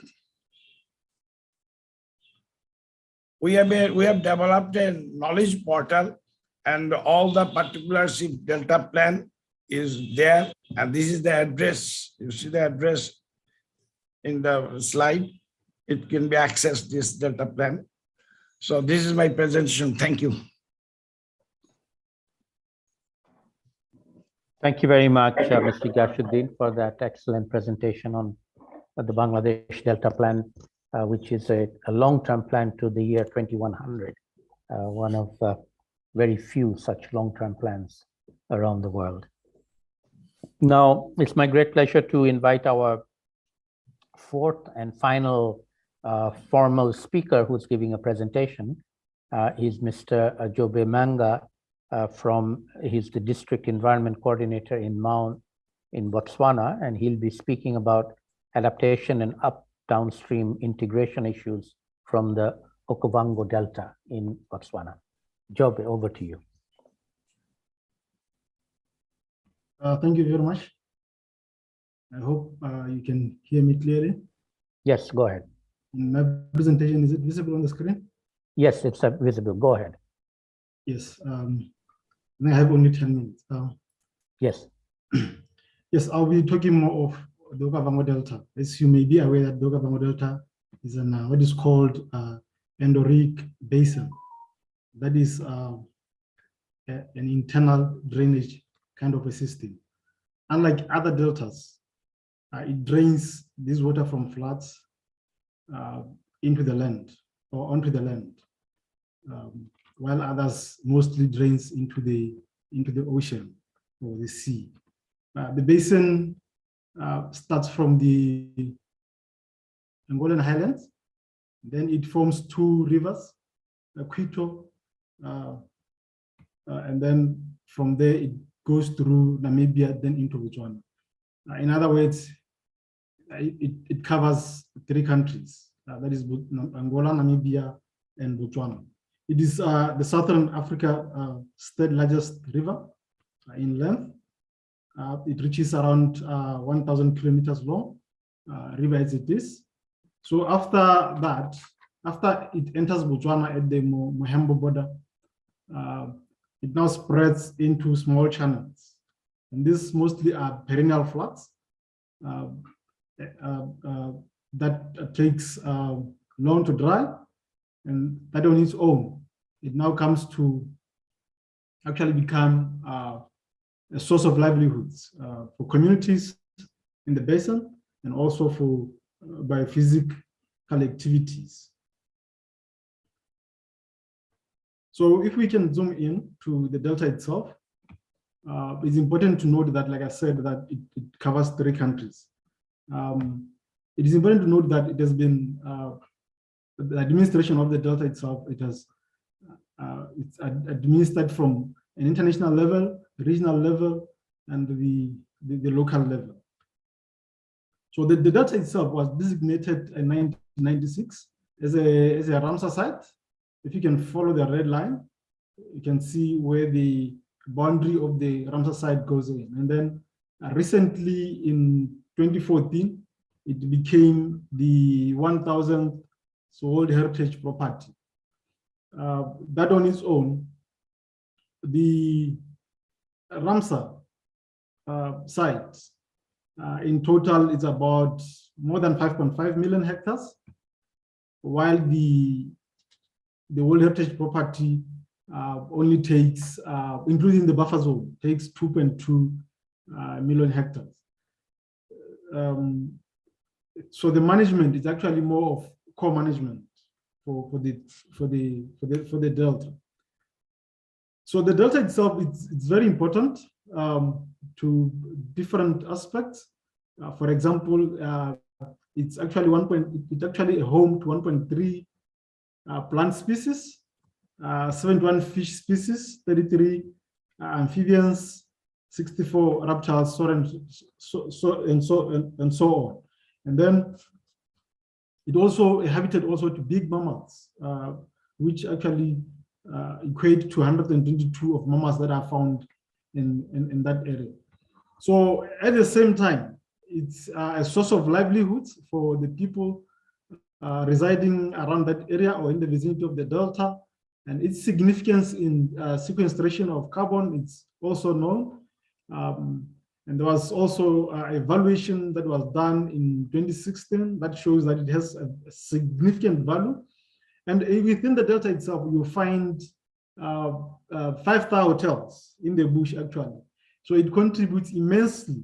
We have developed a knowledge portal, and all the particulars in Delta Plan is there. And this is the address. You see the address in the slide. It can be accessed, this Delta Plan. So this is my presentation. Thank you. Thank you very much, Mr. Gashuddin, for that excellent presentation on the Bangladesh Delta Plan, which is a long-term plan to the year 2100, one of very few such long-term plans around the world. Now, it's my great pleasure to invite our fourth and final formal speaker who's giving a presentation. Is Mr. Jobe Manga he's the District Environment Coordinator in Maun in Botswana, and he'll be speaking about adaptation and downstream integration issues from the Okavango Delta in Botswana. Jobe, over to you. Thank you very much. I hope you can hear me clearly. Yes, go ahead. My presentation, is it visible on the screen? Yes, it's visible. Go ahead. Yes. I have only 10 minutes. Yes. Yes, I'll be talking more of the Okavango Delta. As you may be aware, that the Okavango Delta is what is called endorheic basin. That is an internal drainage kind of a system. Unlike other deltas, it drains this water from floods into the land or onto the land, while others mostly drains into the ocean or the sea. The basin starts from the Angolan highlands, then it forms two rivers, Quito, and then from there it goes through Namibia, then into Botswana. In other words, it covers three countries, that is Angola, Namibia, and Botswana. It is the Southern Africa third largest river in length. It reaches around 1,000 kilometers long, river as it is. So after that, after it enters Botswana at the Mohembo border, it now spreads into small channels. And these mostly are perennial floods that takes long to dry. And that on its own, it now comes to actually become a source of livelihoods for communities in the basin and also for biophysical activities. So if we can zoom in to the delta itself, it's important to note that, like I said, that it covers three countries. It is important to note that it has been the administration of the delta itself, it has It's administered from an international level, regional level, and the local level. So the delta itself was designated in 1996 as a Ramsar site. If you can follow the red line, you can see where the boundary of the Ramsar site goes in. And then recently in 2014, it became the 1,000th World Heritage Property. That on its own, the Ramsar site, in total, it's about more than 5.5 million hectares, while the World Heritage Property only takes, including the buffer zone, takes 2.2 million hectares. So the management is actually more of co-management for the delta. So the delta itself, it's very important to different aspects. For example, it's actually a home to 1.3 plant species, 71 fish species, 33 amphibians, 64 reptiles, and so on. And then it also a habitat also to big mammals, which actually equate to 122 of mammals that are found in that area. So at the same time, it's a source of livelihoods for the people residing around that area or in the vicinity of the delta. And its significance in sequestration of carbon, it's also known. And there was also an evaluation that was done in 2016 that shows that it has a significant value. And within the delta itself, you'll find 5-star hotels in the bush, actually. So it contributes immensely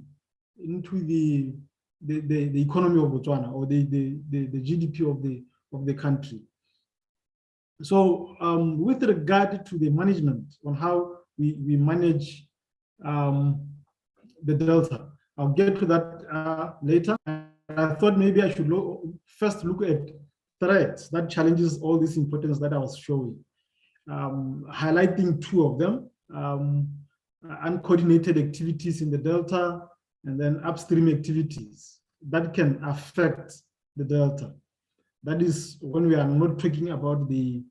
into the economy of Botswana, or the GDP of the country. So with regard to the management on how we manage the delta, I'll get to that later. I thought maybe I should first look at threats that challenges all this importance that I was showing, highlighting two of them: uncoordinated activities in the delta, and then upstream activities that can affect the delta. That is when we are not talking about the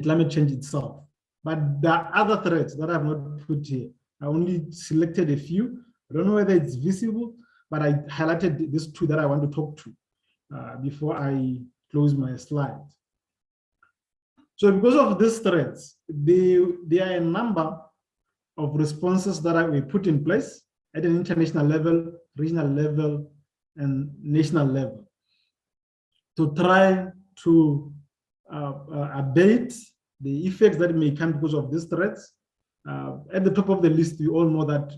climate change itself. But there are other threats that I have not put here. I only selected a few. I don't know whether it's visible, but I highlighted these two that I want to talk to before I close my slide. So because of these threats, there are a number of responses that we put in place at an international level, regional level, and national level to try to abate the effects that may come because of these threats. At the top of the list, we all know that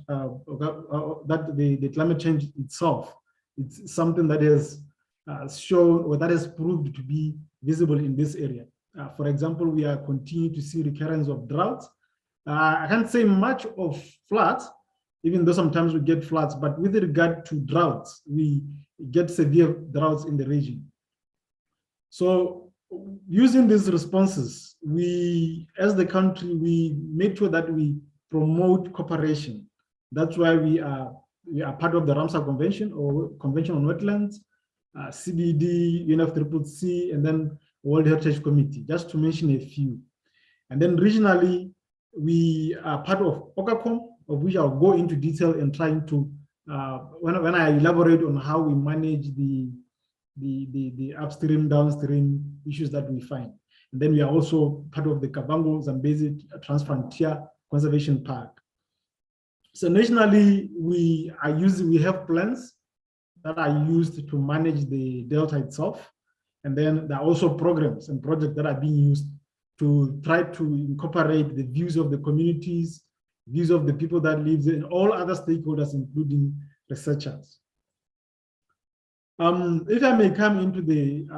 that the climate change itself, it's something that has shown, or that has proved to be visible in this area. For example, we are continuing to see recurrence of droughts. I can't say much of floods, even though sometimes we get floods, but with regard to droughts, we get severe droughts in the region. So using these responses, we, as the country, we make sure that we promote cooperation. That's why we are part of the Ramsar Convention, or Convention on Wetlands, CBD, UNFCCC, and then World Heritage Committee, just to mention a few. And then regionally, we are part of OCACOM, of which I'll go into detail and trying to, when I elaborate on how we manage the upstream, downstream issues that we find. And then we are also part of the Kavango Zambezi Transfrontier Conservation Park. So nationally, we have plans that are used to manage the delta itself. And then there are also programs and projects that are being used to try to incorporate the views of the communities, views of the people that live there, and all other stakeholders, including researchers. If I may come into the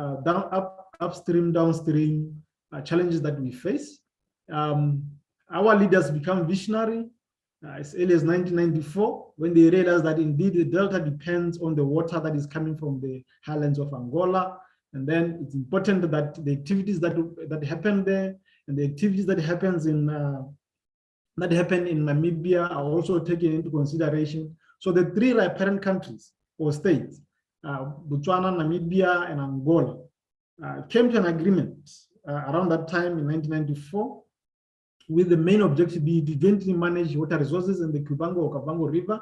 upstream, downstream challenges that we face, our leaders become visionary as early as 1994, when they realized that indeed the delta depends on the water that is coming from the highlands of Angola. And then it's important that the activities that happen there and the activities that happen in Namibia are also taken into consideration. So the three parent countries or states, Botswana, Namibia, and Angola, came to an agreement around that time in 1994, with the main objective being to jointly manage water resources in the Kubango or Kavango River,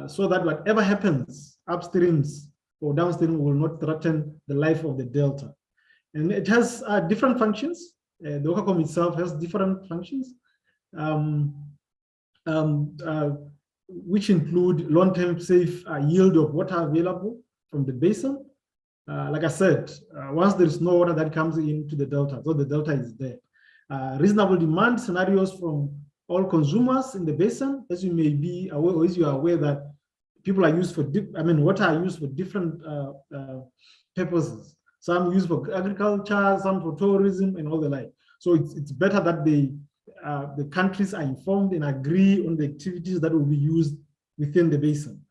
so that whatever happens upstreams or downstream will not threaten the life of the delta. And it has different functions. The OCACOM itself has different functions, which include long-term safe yield of water available from the basin. Like I said, once there is no water that comes into the delta, so the delta is there. Reasonable demand scenarios from all consumers in the basin, as you may be aware, or as you are aware that people are used for, water are used for different purposes. Some used for agriculture, some for tourism, and all the like. So it's better that the countries are informed and agree on the activities that will be used within the basin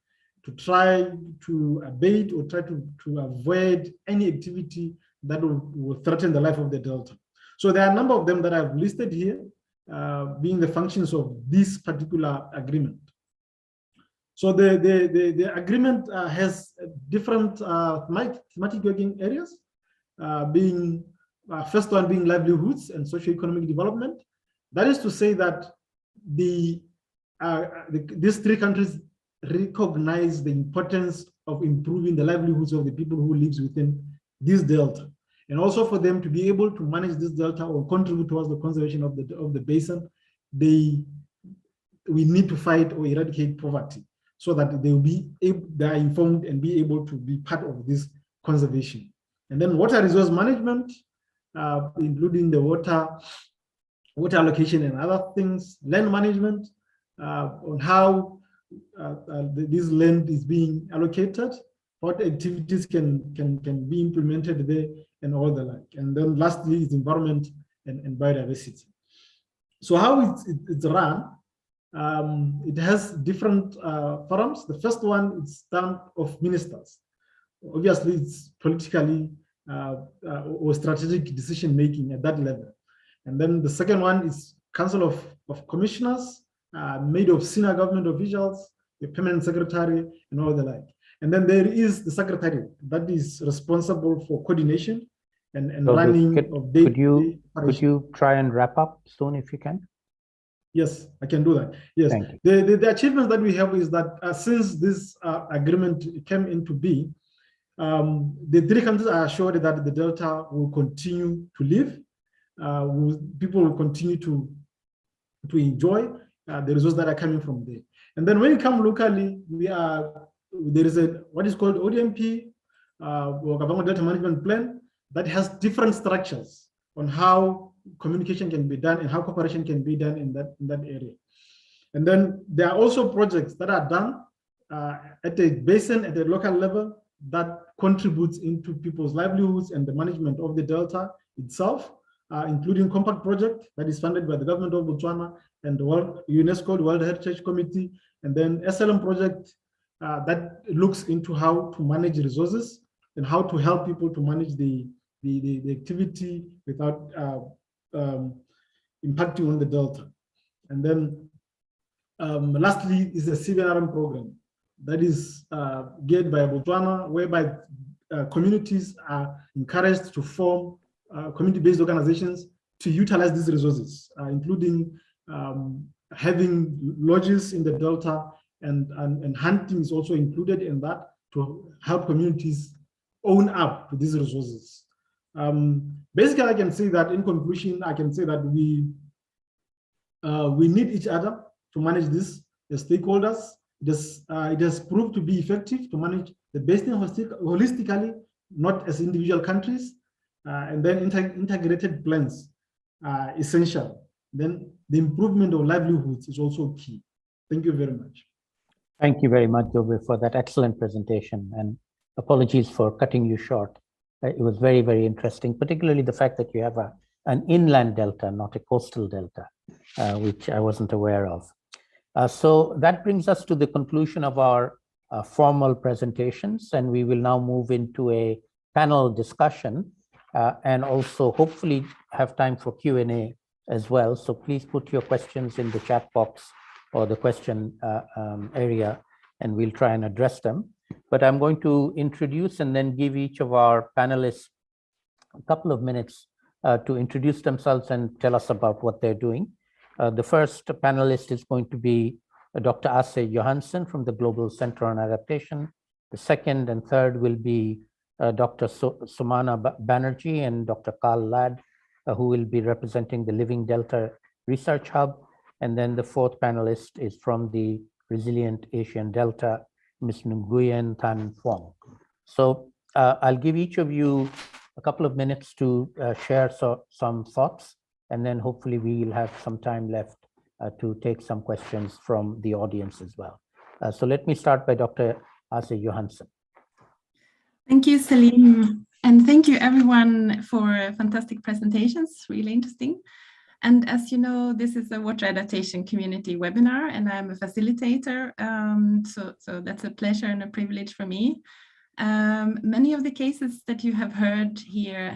to try to abate or try to avoid any activity that will threaten the life of the delta. So there are a number of them that I've listed here, being the functions of this particular agreement. So the agreement has different thematic working areas, being first one being livelihoods and socio-economic development. That is to say that these three countries recognize the importance of improving the livelihoods of the people who live within this delta, and also for them to be able to manage this delta or contribute towards the conservation of the basin. We need to fight or eradicate poverty, so that they are informed and be able to be part of this conservation. And then water resource management, including the water allocation and other things, land management, on how this land is being allocated, what activities can be implemented there, and all the like. And then lastly is environment and biodiversity. So how it's run, it has different forums. The first one is stand of ministers. Obviously, it's politically or strategic decision making at that level. And then the second one is Council of Commissioners, made of senior government officials, the permanent secretary, and all the like. And then there is the secretariat that is responsible for coordination and running of day-to-day. Could you try and wrap up soon if you can? Yes, I can do that. Yes, the achievements that we have is that since this agreement came into being, the three countries are assured that the delta will continue to live. People will continue to enjoy the resources that are coming from there. And then when you come locally, there is what is called ODMP, or Kavango Delta Management Plan, that has different structures on how communication can be done and how cooperation can be done in that area. And then there are also projects that are done at the basin, at the local level, that contributes into people's livelihoods and the management of the delta itself, including Compact Project that is funded by the government of Botswana and the UNESCO, the World Heritage Committee, and then SLM project that looks into how to manage resources and how to help people to manage the activity without impacting on the delta. And then lastly is the CBNRM program that is geared by Botswana, whereby communities are encouraged to form community-based organizations to utilize these resources, including having lodges in the delta, and hunting is also included in that to help communities own up to these resources. Basically, I can say that in conclusion, I can say that we need each other to manage this as stakeholders. It has proved to be effective to manage the basin holistically, not as individual countries. And then integrated plans are essential. Then the improvement of livelihoods is also key. Thank you very much. Thank you very much, Jobe, for that excellent presentation. And apologies for cutting you short. It was very, very interesting, particularly the fact that you have an inland delta, not a coastal delta, which I wasn't aware of. So that brings us to the conclusion of our formal presentations, and we will now move into a panel discussion and also hopefully have time for Q&A as well. So please put your questions in the chat box or the question area, and we'll try and address them. But I'm going to introduce and then give each of our panelists a couple of minutes to introduce themselves and tell us about what they're doing. The first panelist is going to be Dr. Åse Johansson from the Global Center on Adaptation. The second and third will be Dr. Sumana Banerjee and Dr. Carl Ladd, who will be representing the Living Delta Research Hub. And then the fourth panelist is from the Resilient Asian Delta, Ms. Nguyen Thanh Phuong. So I'll give each of you a couple of minutes to share some thoughts, and then hopefully we will have some time left to take some questions from the audience as well. So let me start by Dr. Åse Johansson. Thank you, Salim. And thank you everyone for fantastic presentations, really interesting. And as you know, this is a water adaptation community webinar, and I'm a facilitator. So that's a pleasure and a privilege for me. Many of the cases that you have heard here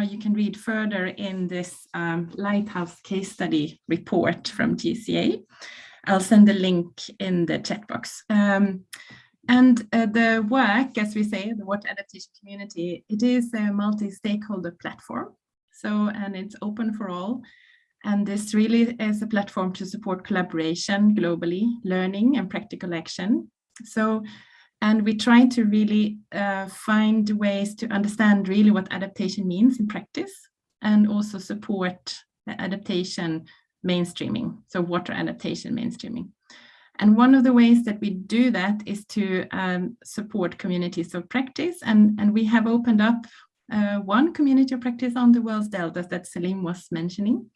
you can read further in this Lighthouse case study report from GCA. I'll send a link in the chat box. And the work, as we say, the water adaptation community, it is a multi-stakeholder platform. And it's open for all. And this really is a platform to support collaboration globally, learning and practical action. And we try to really find ways to understand really what adaptation means in practice, and also support the adaptation mainstreaming, so water adaptation mainstreaming. And one of the ways that we do that is to support communities of practice. And we have opened up one community of practice on the world's deltas that Salim was mentioning.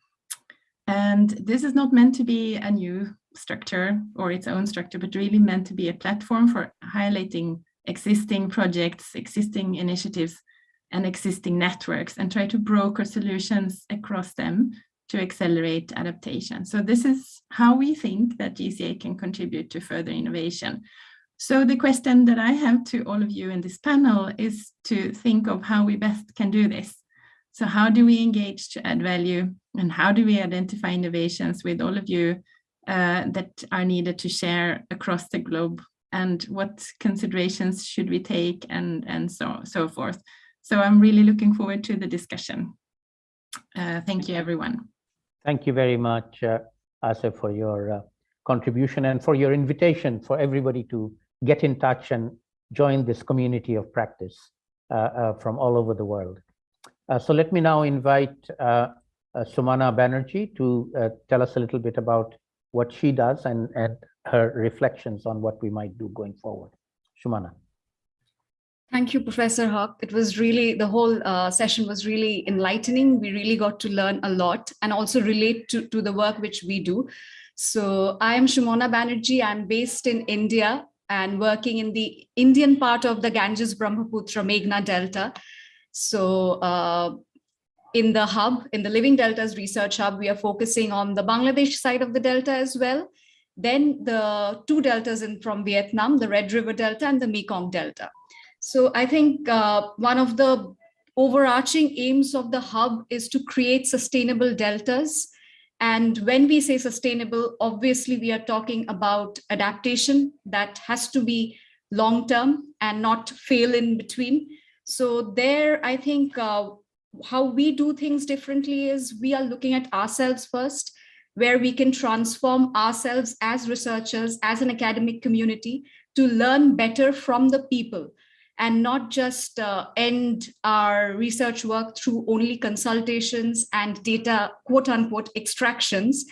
And this is not meant to be a new structure or its own structure, but really meant to be a platform for highlighting existing projects, existing initiatives, and existing networks, and try to broker solutions across them to accelerate adaptation. So this is how we think that GCA can contribute to further innovation. So the question that I have to all of you in this panel is to think of how we best can do this. So how do we engage to add value, and how do we identify innovations with all of you that are needed to share across the globe, and what considerations should we take, and so forth. So I'm really looking forward to the discussion. Thank you, everyone. Thank you very much, Åse, for your contribution and for your invitation for everybody to get in touch and join this community of practice from all over the world. So let me now invite Sumana Banerjee to tell us a little bit about what she does and her reflections on what we might do going forward. Sumana. Thank you, Professor Haq. It was really, the whole session was really enlightening. We really got to learn a lot and also relate to the work which we do. So I am Sumana Banerjee. I'm based in India and working in the Indian part of the Ganges Brahmaputra Meghna Delta. So in the hub, in the Living Deltas Research Hub, we are focusing on the Bangladesh side of the delta as well. Then the two deltas from Vietnam, the Red River Delta and the Mekong Delta. So I think one of the overarching aims of the hub is to create sustainable deltas. And when we say sustainable, obviously we are talking about adaptation that has to be long-term and not fail in between. So there, I think how we do things differently is we are looking at ourselves first, where we can transform ourselves as researchers, as an academic community, to learn better from the people, and not just end our research work through only consultations and data, quote unquote, extractions,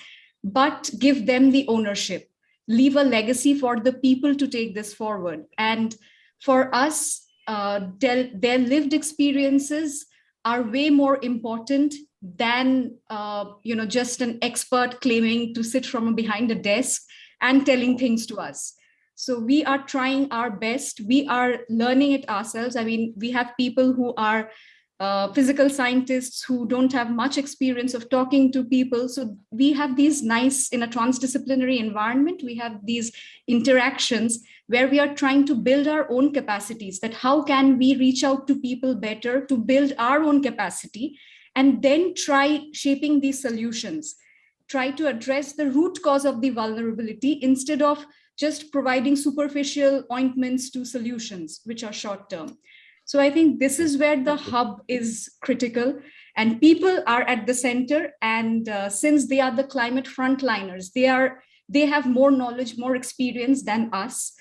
but give them the ownership, leave a legacy for the people to take this forward. And for us, their lived experiences are way more important than just an expert claiming to sit from behind a desk and telling things to us. So we are trying our best. We are learning it ourselves. I mean, we have people who are physical scientists who don't have much experience of talking to people. So we have these nice, in a transdisciplinary environment, we have these interactions where we are trying to build our own capacities, that how can we reach out to people better to build our own capacity and then try shaping these solutions, try to address the root cause of the vulnerability instead of just providing superficial ointments to solutions, which are short term. So I think this is where the hub is critical, and people are at the center. And since they are the climate frontliners, they have more knowledge, more experience than us.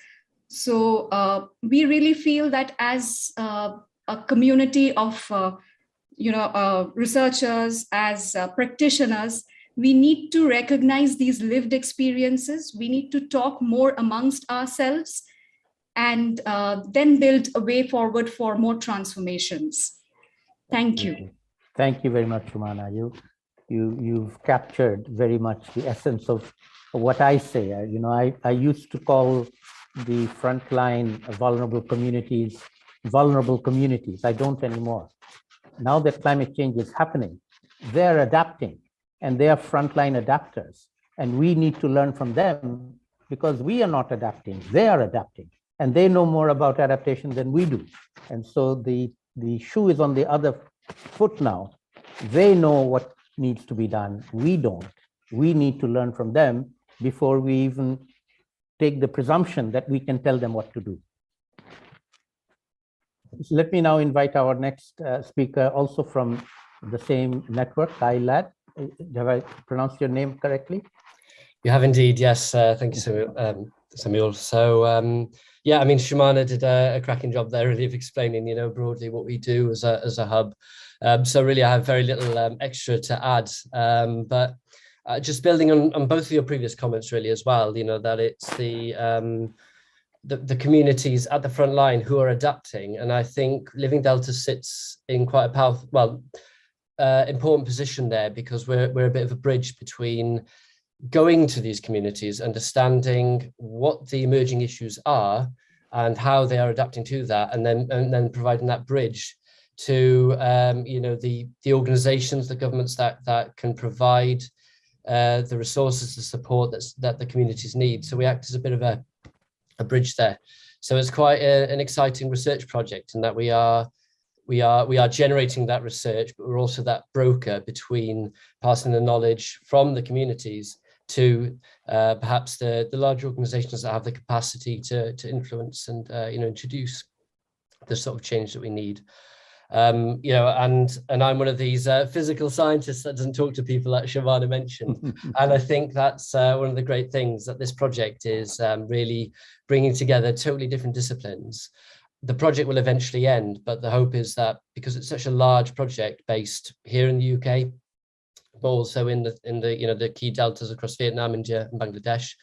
So we really feel that as a community of researchers, as practitioners, we need to recognize these lived experiences. We need to talk more amongst ourselves, and then build a way forward for more transformations. Thank you. Thank you very much, Sumana. You've captured very much the essence of what I say. I used to call the frontline vulnerable communities. I don't anymore. Now that climate change is happening, they're adapting, and they are frontline adapters. And we need to learn from them, because we are not adapting, they are adapting. And they know more about adaptation than we do. And so the shoe is on the other foot now. They know what needs to be done. We don't. We need to learn from them before we even take the presumption that we can tell them what to do. So let me now invite our next speaker, also from the same network, Kai Lad. Have I pronounced your name correctly? You have indeed, yes. Thank you, Samuel. So yeah, I mean, Sumana did a cracking job there, really, of explaining, broadly what we do as a hub. So really, I have very little extra to add. But just building on both of your previous comments, really, as well, that it's the communities at the front line who are adapting. And I think Living Delta sits in quite a powerful, important position there, because we're a bit of a bridge between going to these communities, understanding what the emerging issues are and how they are adapting to that, and then providing that bridge to the organizations, the governments that can provide the resources, the support that the communities need. So we act as a bit of a bridge there. So it's quite an exciting research project, in that we are generating that research, but we're also that broker between passing the knowledge from the communities to perhaps the large organizations that have the capacity to influence and introduce the sort of change that we need. And I'm one of these physical scientists that doesn't talk to people, that Sumana mentioned. And I think that's one of the great things, that this project is really bringing together totally different disciplines. The project will eventually end, but the hope is that, because it's such a large project based here in the UK, but also in the key deltas across Vietnam, India, and Bangladesh,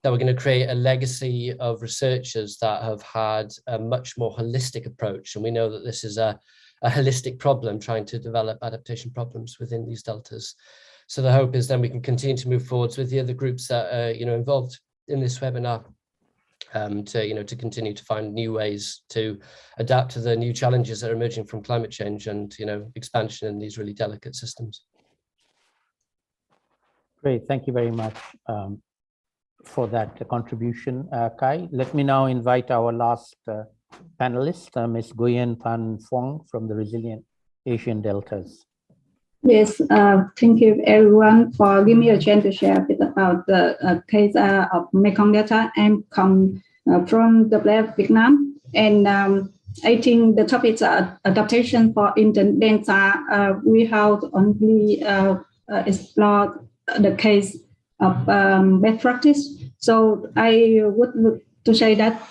that we're going to create a legacy of researchers that have had a much more holistic approach. And we know that this is a holistic problem, trying to develop adaptation problems within these deltas. So the hope is then we can continue to move forwards with the other groups that are involved in this webinar, to continue to find new ways to adapt to the new challenges that are emerging from climate change and expansion in these really delicate systems. Great, thank you very much for that contribution, Kai. Let me now invite our last panelist, Ms. Nguyen Van Phuong from the Resilient Asian Deltas. Yes, thank you everyone for giving me a chance to share a bit about the case of Mekong Delta. I'm come from the place of Vietnam, and I think the topic is adaptation for Indian Delta. We have only explored the case of best practice. So I would look to say that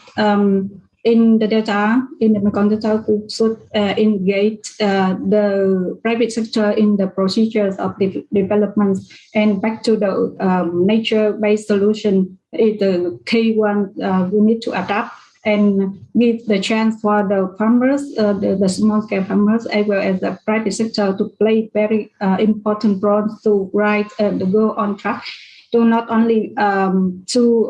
in the Delta, in the Mekong Delta, we should engage the private sector in the procedures of development, and back to the nature-based solution is the key one. We need to adapt and give the chance for the farmers, the small-scale farmers, as well as the private sector, to play very important role to go on track, to not only to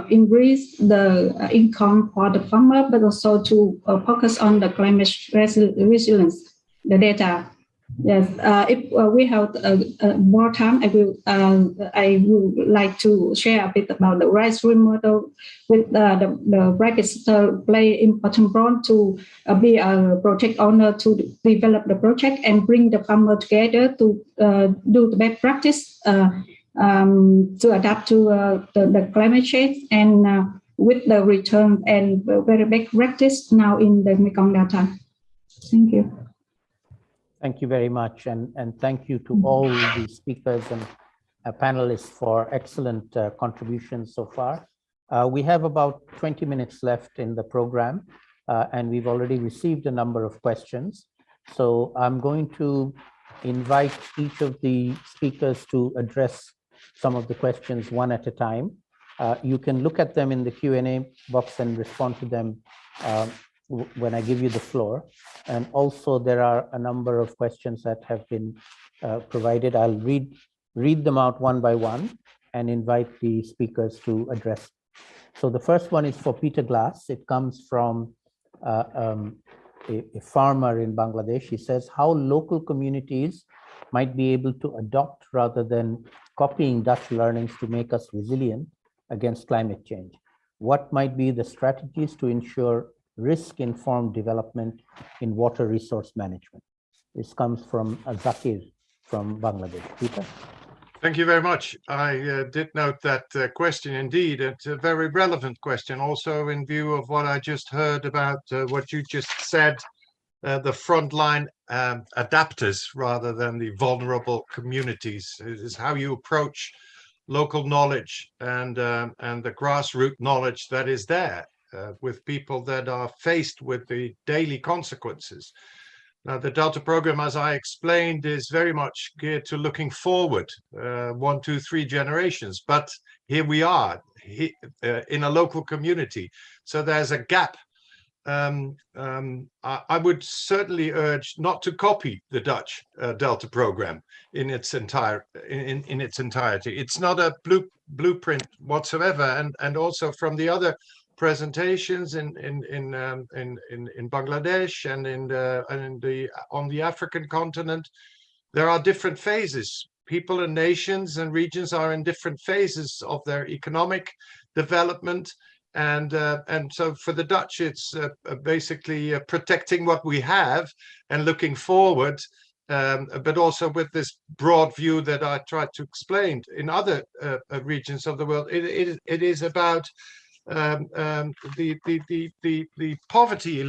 increase the income for the farmer, but also to focus on the climate resilience, the data. Yes, if we have more time, I would like to share a bit about the rice stream model. With the private sector play important role to be a project owner to develop the project and bring the farmer together to do the best practice to adapt to the climate change and with the return and very best practice now in the Mekong Delta. Thank you. Thank you very much, and thank you to all the speakers and panelists for excellent contributions so far. We have about 20 minutes left in the program, and we've already received a number of questions. So I'm going to invite each of the speakers to address some of the questions one at a time. You can look at them in the Q&A box and respond to them when I give you the floor. And also there are a number of questions that have been provided. I'll read them out one by one and invite the speakers to address. So the first one is for Peter Glass. It comes from a farmer in Bangladesh. He says, how local communities might be able to adopt rather than copying Dutch learnings to make us resilient against climate change. What might be the strategies to ensure risk-informed development in water resource management? This comes from Zakir from Bangladesh. Peter? Thank you very much. I did note that question indeed. It's a very relevant question, also in view of what I just heard about what you just said, the frontline adapters rather than the vulnerable communities. It is how you approach local knowledge and the grassroots knowledge that is there. With people that are faced with the daily consequences. Now, the Delta program, as I explained, is very much geared to looking forward 1, 2, 3 generations. But here we are in a local community. So there's a gap. I would certainly urge not to copy the Dutch Delta program in its entirety. It's not a blueprint whatsoever. And also from the other presentations in Bangladesh and on the African continent, there are different phases. People and nations and regions are in different phases of their economic development, and so for the Dutch, it's basically protecting what we have and looking forward, but also with this broad view that I tried to explain. In other regions of the world, it is about the poverty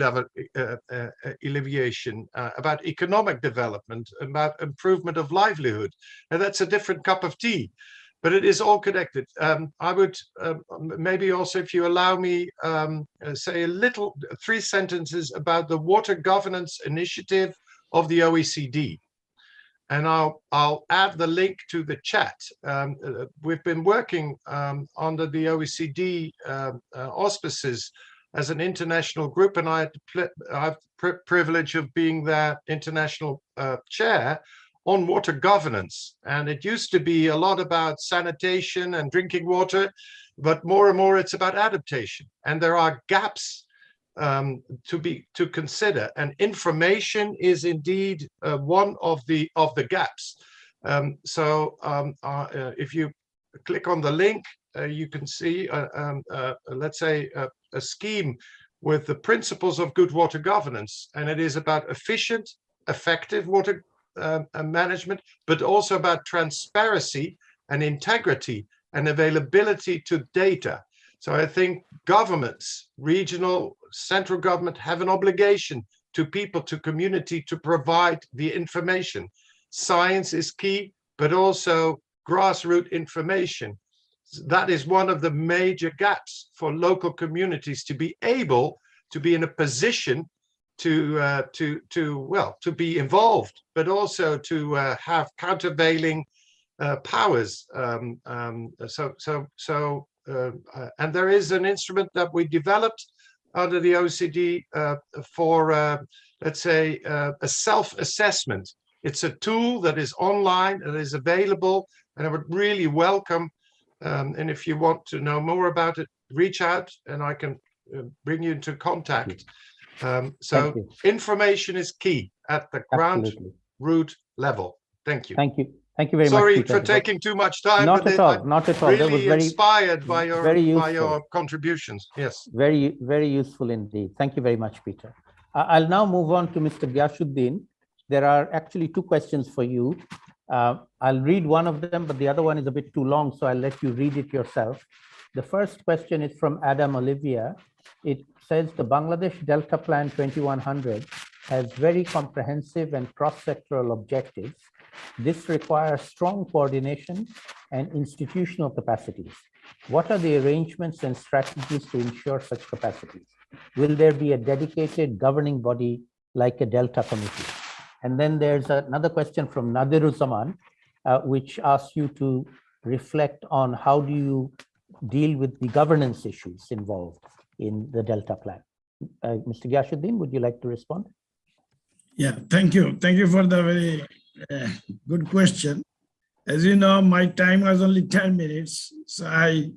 alleviation, about economic development, about improvement of livelihood, and that's a different cup of tea, but it is all connected. I would maybe also, if you allow me, say a little 3 sentences about the water governance initiative of the OECD. And I'll add the link to the chat. We've been working under the OECD auspices as an international group, and I have the privilege of being their international chair on water governance. And it used to be a lot about sanitation and drinking water, but more and more it's about adaptation. And there are gaps to consider, and information is indeed one of the gaps. If you click on the link, you can see let's say a scheme with the principles of good water governance, and it is about efficient, effective water management, but also about transparency and integrity and availability to data. So I think governments, regional, central government, have an obligation to people, to community, to provide the information. Science is key, but also grassroots information. That is one of the major gaps for local communities to be able to be in a position to be involved, but also to have countervailing powers. And there is an instrument that we developed under the OECD for, let's say, a self-assessment. It's a tool that is online and is available, and I would really welcome, and if you want to know more about it, reach out and I can bring you into contact. So information is key at the ground root level. Thank you. Thank you. Thank you very much. Sorry Peter. for taking too much time. Not but at all. I'm Not at all. That was really very inspired by very your useful. contributions. Yes. Very, very useful indeed. Thank you very much, Peter. I'll now move on to Mr. Gyashuddin. There are actually two questions for you. I'll read one of them, but the other one is a bit too long, so I'll let you read it yourself. The first question is from Adam Olivia. It says the Bangladesh Delta Plan 2100 has very comprehensive and cross-sectoral objectives. This requires strong coordination and institutional capacities. What are the arrangements and strategies to ensure such capacities? Will there be a dedicated governing body like a Delta Committee? And then there's another question from Nadiruzzaman, which asks you to reflect on how do you deal with the governance issues involved in the Delta Plan. Mr. Gyashuddin, would you like to respond? Yeah, thank you. Thank you for the very good question. As you know, my time was only 10 minutes, so I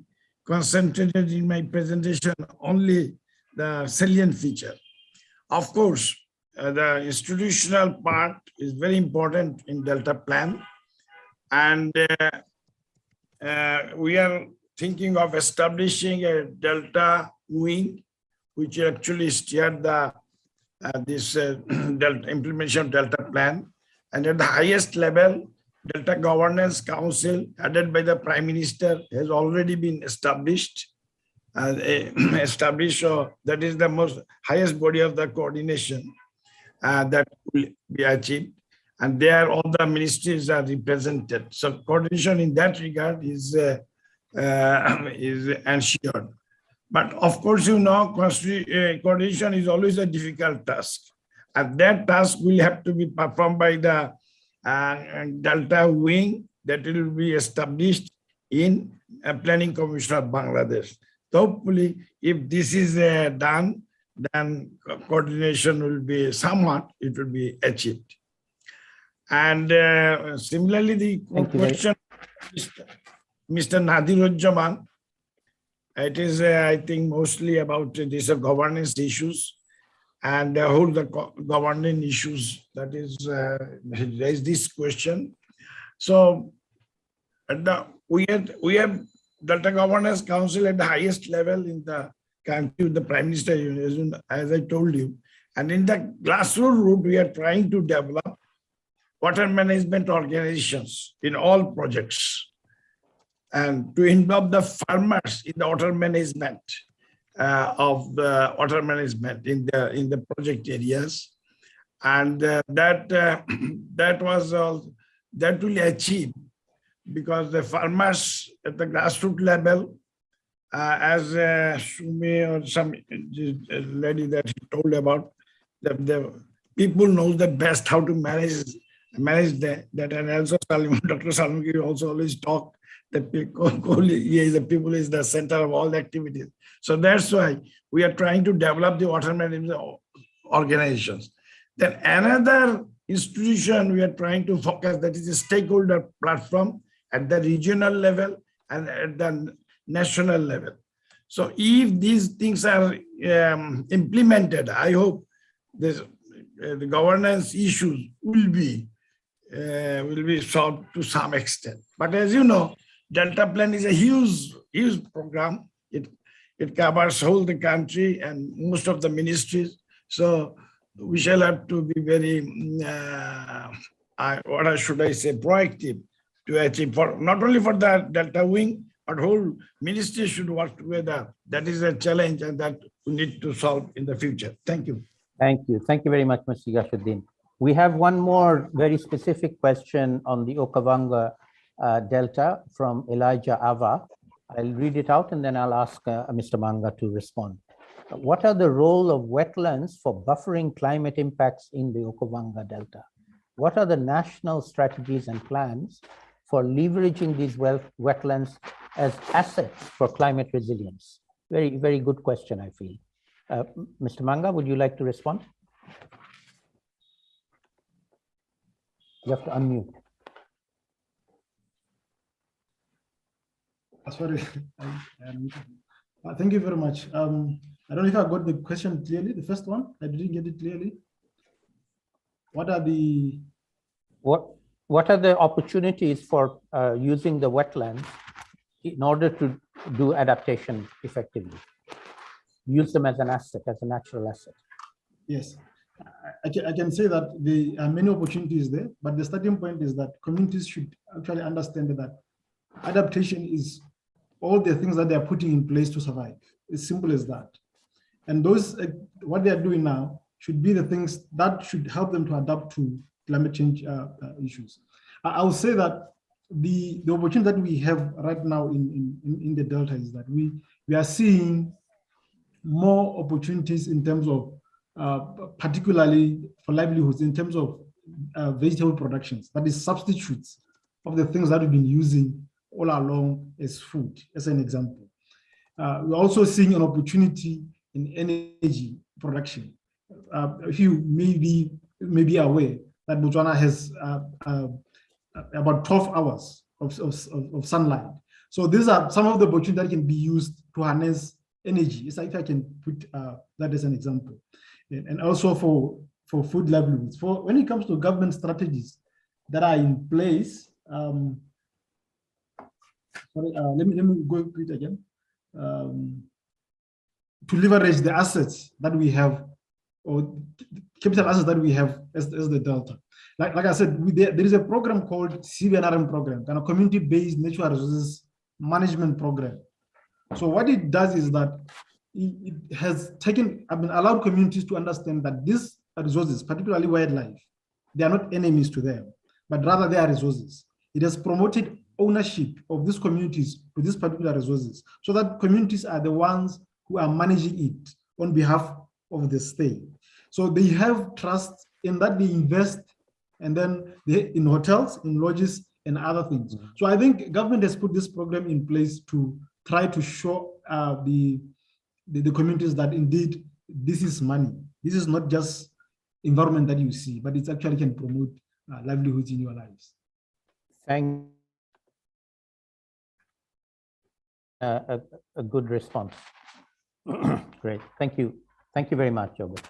concentrated in my presentation only the salient feature. Of course, the institutional part is very important in Delta Plan, and we are thinking of establishing a Delta wing, which actually steered the implementation of Delta Plan. And at the highest level, Delta Governance Council, headed by the Prime Minister, has already been established. So that is the most highest body of the coordination that will be achieved. And there all the ministries are represented. So coordination in that regard is ensured. But of course, you know, coordination is always a difficult task. And that task will have to be performed by the Delta wing that will be established in Planning Commission of Bangladesh. So hopefully, if this is done, then coordination will be somewhat, it will be achieved. And similarly, the question, Mr. Nadiruzzaman, it is, I think, mostly about these governance issues and whole the governing issues that is raised this question. So we have Delta Governance Council at the highest level in the country with the Prime Minister, as I told you. And in the grassroots route, we are trying to develop water management organizations in all projects and to involve the farmers in the water management of the water management in the project areas, and that will achieve because the farmers at the grassroots level, as Sumi or some lady that he told about, the people know the best how to manage that, and also Dr. Salmaki also always talk that the people is the center of all the activities. So that's why we are trying to develop the water management organizations. Then another institution we are trying to focus, that is a stakeholder platform at the regional level and at the national level. So if these things are implemented, I hope the governance issues will be solved to some extent. But as you know, Delta Plan is a huge program. It covers whole the country and most of the ministries. So we shall have to be very, what should I say, proactive to achieve, for not only for the Delta wing, but whole ministry should work together. That is a challenge and that we need to solve in the future. Thank you. Thank you. Thank you very much, Mr. Gyashuddin. We have one more very specific question on the Okavango Delta from Elijah Ava. I'll read it out and then I'll ask Mr. Manga to respond. What are the role of wetlands for buffering climate impacts in the Okavango Delta? What are the national strategies and plans for leveraging these wetlands as assets for climate resilience? Very, very good question, I feel. Mr. Manga, would you like to respond? You have to unmute. Sorry. Thank you very much. I don't know if I got the question clearly. The first one, I didn't get it clearly. What are the What are the opportunities for using the wetlands in order to do adaptation effectively? Use them as an asset, as a natural asset. Yes, I can say that there are many opportunities there, but the starting point is that communities should actually understand that adaptation is all the things that they are putting in place to survive. It's simple as that. And those, what they are doing now should be the things that should help them to adapt to climate change issues. I'll say that the opportunity that we have right now in the Delta is that we are seeing more opportunities in terms of, particularly for livelihoods, in terms of vegetable productions, that is substitutes of the things that we've been using all along as food, as an example. We're also seeing an opportunity in energy production. If you may be aware that Botswana has about 12 hours of sunlight. So these are some of the opportunities that can be used to harness energy. It's like, if I can put that as an example. And also for food livelihoods. When it comes to government strategies that are in place, let me go through it again. To leverage the assets that we have, or capital assets that we have as the Delta. Like I said, there is a program called CBNRM program, kind of community-based natural resources management program. So what it does is that it has allowed communities to understand that these resources, particularly wildlife, they are not enemies to them, but rather they are resources. It has promoted ownership of these communities to these particular resources, so that communities are the ones who are managing it on behalf of the state. So they have trust in that they invest, and then in hotels, in lodges, and other things. So I think government has put this program in place to try to show the communities that indeed this is money. This is not just environment that you see, but it actually can promote livelihoods in your lives. Thank you. A good response. Great, thank you. Thank you very much, Jobert.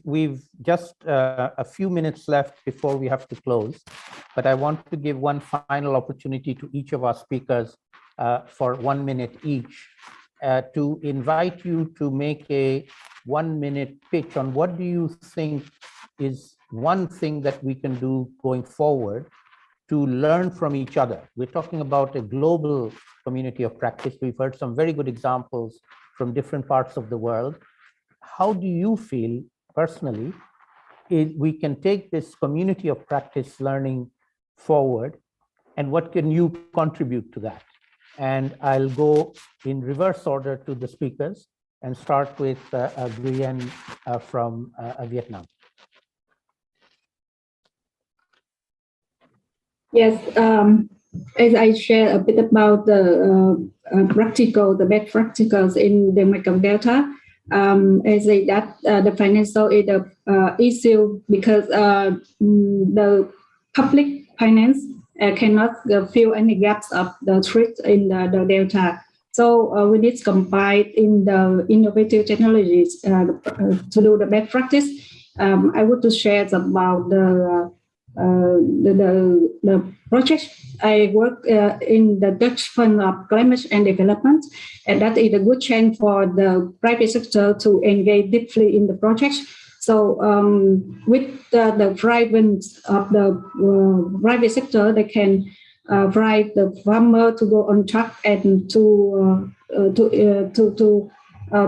We've just a few minutes left before we have to close, but I want to give one final opportunity to each of our speakers for 1 minute each to invite you to make a 1 minute pitch on what do you think is one thing that we can do going forward to learn from each other. We're talking about a global community of practice. We've heard some very good examples from different parts of the world. How do you feel personally we can take this community of practice learning forward, and what can you contribute to that? And I'll go in reverse order to the speakers and start with Nguyen from Vietnam. Yes, as I share a bit about the best practicals in the Mekong Delta, I say that the financial is the issue because the public finance cannot fill any gaps of the threats in the Delta. So we need to combine in the innovative technologies to do the best practice. I want to share about the project. I work in the Dutch Fund of Climate and Development, and that is a good chance for the private sector to engage deeply in the project. So with the drivers of the private sector, they can drive the farmer to go on track and to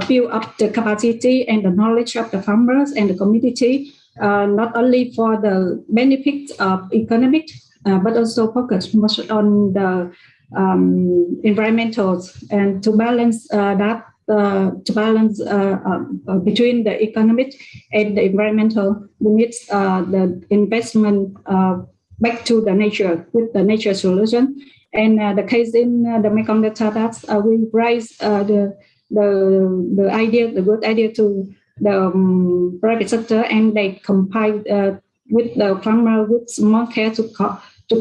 build up the capacity and the knowledge of the farmers and the community, not only for the benefits of economic, but also focus much on the environmental, and to balance that. Between the economic and the environmental, we need the investment back to the nature with the nature solution. And the case in the Mekong Delta, that's we raise the good idea to the private sector, and they compile with the farmer with small care to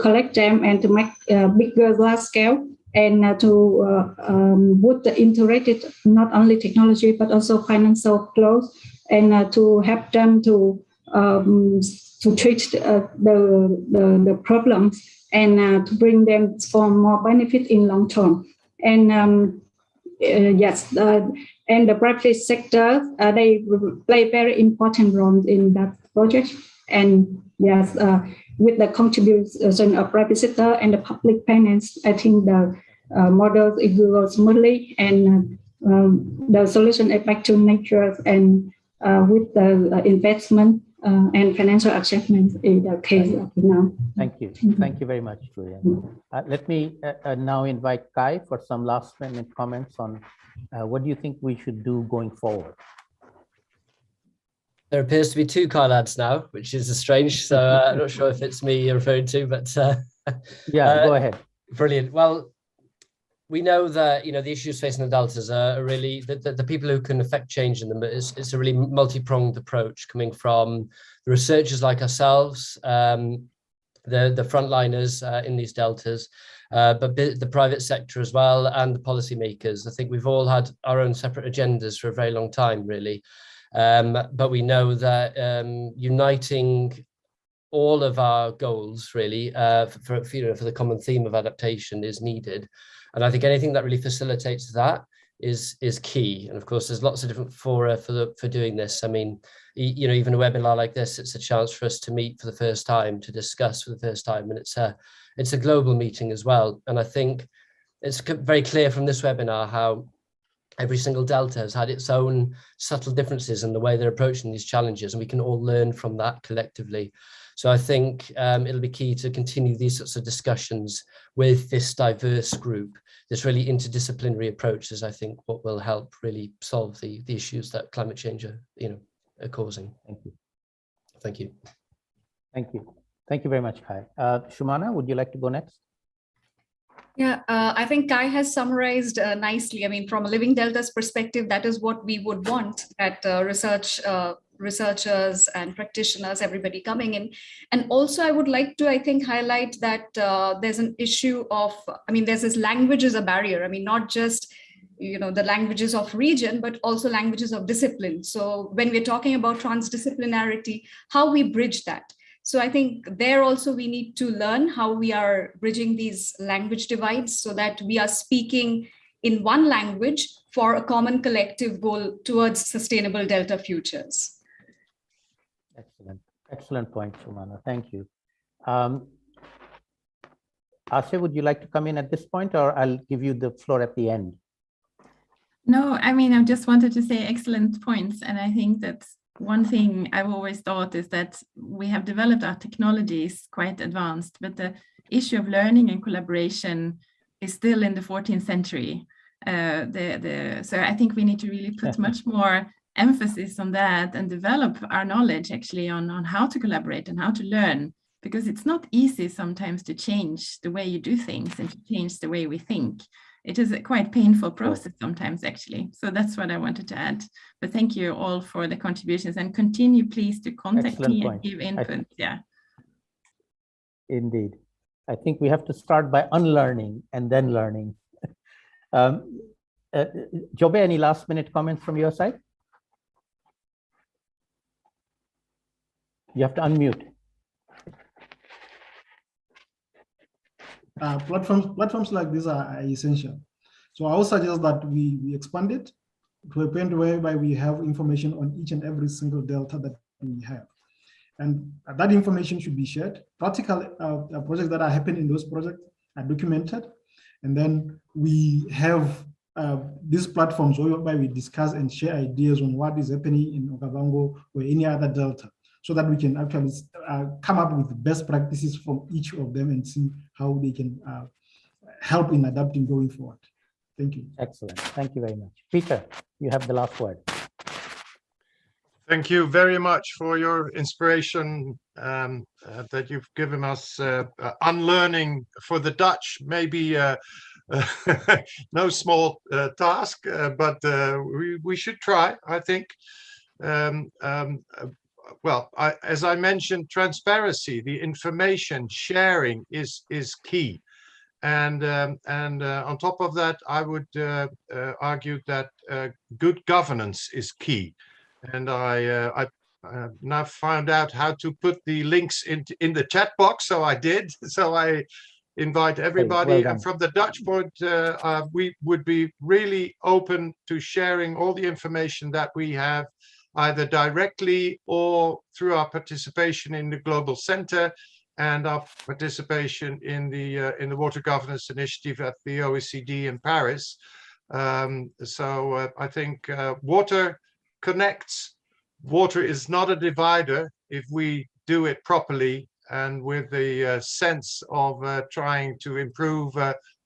collect them and to make bigger large scale, and to put the integrated not only technology but also financial flows, and to help them to to treat the problems and to bring them for more benefit in long term. And yes, and the private sector, they play very important role in that project. And yes, with the contribution of private sector and the public finance, I think the model it will go smoothly, and the solution is back to nature, and with the investment and financial assessment in the case of now. Thank you. Thank you very much, Julian. Let me now invite Kai for some last minute comments on what do you think we should do going forward? There appears to be two Kai lads now, which is strange. So I'm not sure if it's me you're referring to, but yeah, go ahead. Brilliant. Well, we know that the issues facing the deltas are really the people who can affect change in them. It's a really multi-pronged approach coming from the researchers like ourselves, the frontliners in these deltas, but the private sector as well, and the policymakers. I think we've all had our own separate agendas for a very long time, really. But we know that uniting all of our goals, really, for the common theme of adaptation is needed. And I think anything that really facilitates that is key. And of course, there's lots of different fora for doing this. I mean, even a webinar like this, it's a chance for us to meet for the first time, to discuss for the first time, and it's a global meeting as well. And I think it's very clear from this webinar how every single delta has had its own subtle differences in the way they're approaching these challenges, and we can all learn from that collectively. So I think it'll be key to continue these sorts of discussions with this diverse group. This really interdisciplinary approach is, I think, what will help really solve the issues that climate change are causing. Thank you. Thank you. Thank you. Thank you very much, Kai. Sumana, would you like to go next? Yeah, I think Kai has summarized nicely. I mean, from a Living Deltas perspective, that is what we would want, that researchers and practitioners, everybody coming in. And also I would like to, I think, highlight that there's an issue of, there's this language is a barrier. Not just, the languages of region, but also languages of discipline. So when we're talking about transdisciplinarity, how we bridge that. So I think there also we need to learn how we are bridging these language divides so that we are speaking in one language for a common collective goal towards sustainable delta futures. Excellent. Excellent point, Sumana. Thank you. Asha, would you like to come in at this point, or I'll give you the floor at the end? No, I just wanted to say excellent points. And I think that one thing I've always thought is that we have developed our technologies quite advanced, but the issue of learning and collaboration is still in the 14th century. So I think we need to really put much more emphasis on that and develop our knowledge actually on how to collaborate and how to learn, because it's not easy sometimes to change the way you do things and to change the way we think. It is a quite painful process sometimes, actually. So that's what I wanted to add. But thank you all for the contributions, and continue, please, to contact me and give input. Yeah. Indeed. I think we have to start by unlearning and then learning. Jobe, any last minute comments from your side? You have to unmute. Platforms like these are essential. So I would suggest that we expand it to a point whereby we have information on each and every single delta that we have. And that information should be shared. Practical projects that are happening in those projects are documented. And then we have these platforms whereby we discuss and share ideas on what is happening in Okavango or any other delta, so that we can actually come up with the best practices from each of them and see how they can help in adapting going forward. Thank you. Excellent. Thank you very much. Peter, you have the last word. Thank you very much for your inspiration that you've given us. Unlearning for the Dutch, maybe no small task, but we should try, I think. Well, as I mentioned, transparency, the information sharing is key. And on top of that, I would argue that good governance is key. And I now found out how to put the links in the chat box, so I did. So I invite everybody. Well and from the Dutch point, we would be really open to sharing all the information that we have, either directly or through our participation in the Global Center and our participation in the Water Governance Initiative at the OECD in Paris. So I think water connects. Water is not a divider if we do it properly and with the sense of trying to improve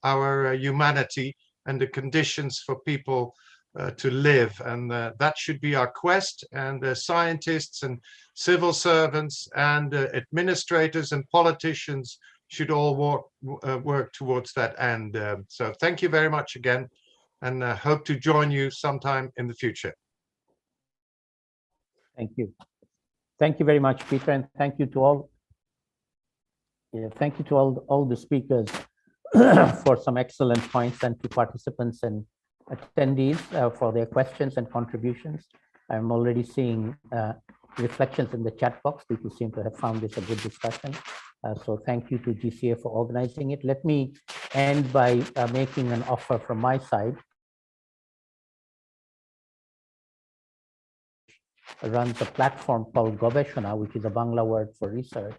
our humanity and the conditions for people to live. And that should be our quest. And scientists and civil servants and administrators and politicians should all work towards that end. So thank you very much again, and hope to join you sometime in the future. Thank you. Thank you very much, Peter, and thank you to all. Thank you to all the speakers for some excellent points, and to participants and attendees for their questions and contributions. I'm already seeing reflections in the chat box. People seem to have found this a good discussion. So thank you to GCA for organizing it. Let me end by making an offer from my side. Runs a platform called Gobeshona, which is a Bangla word for research,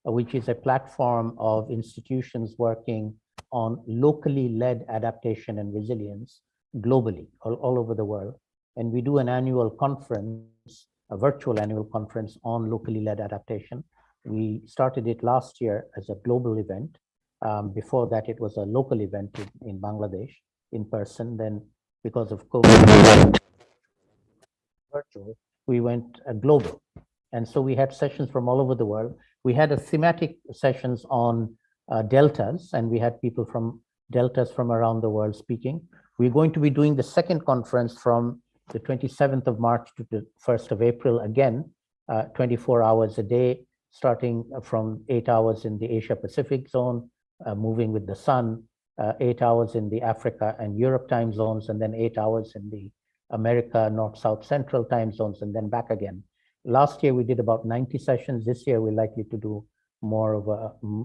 which is a platform of institutions working on locally led adaptation and resilience globally, all over the world. And we do an annual conference, a virtual annual conference on locally led adaptation. We started it last year as a global event. Before that, it was a local event in Bangladesh in person. Then because of COVID, virtual, we went global. And so we had sessions from all over the world. We had a thematic sessions on deltas, and we had people from deltas from around the world speaking. We're going to be doing the second conference from the 27th of March to the 1st of April, again, 24 hours a day, starting from 8 hours in the Asia Pacific zone, moving with the sun, 8 hours in the Africa and Europe time zones, and then 8 hours in the America, North, South, Central time zones, and then back again. Last year, we did about 90 sessions. This year, we're likely to do more of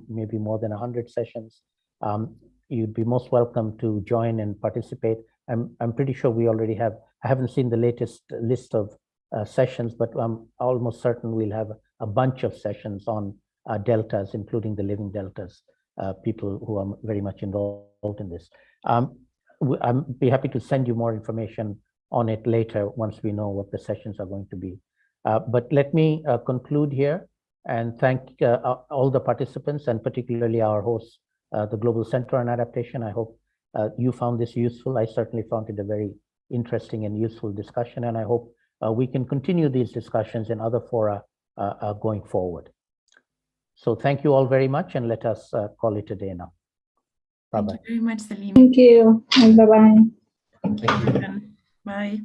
maybe more than 100 sessions. You'd be most welcome to join and participate. I'm pretty sure we already have, I haven't seen the latest list of sessions, but I'm almost certain we'll have a bunch of sessions on deltas, including the living deltas, people who are very much involved in this. I'll be happy to send you more information on it later once we know what the sessions are going to be. But let me conclude here and thank all the participants, and particularly our hosts, the Global Center on Adaptation. I hope you found this useful. I certainly found it a very interesting and useful discussion, and I hope we can continue these discussions in other fora going forward. So thank you all very much, and let us call it a day now. Bye-bye. Thank you very much, Salim. Thank you, and bye-bye. Thank you, everyone. Bye.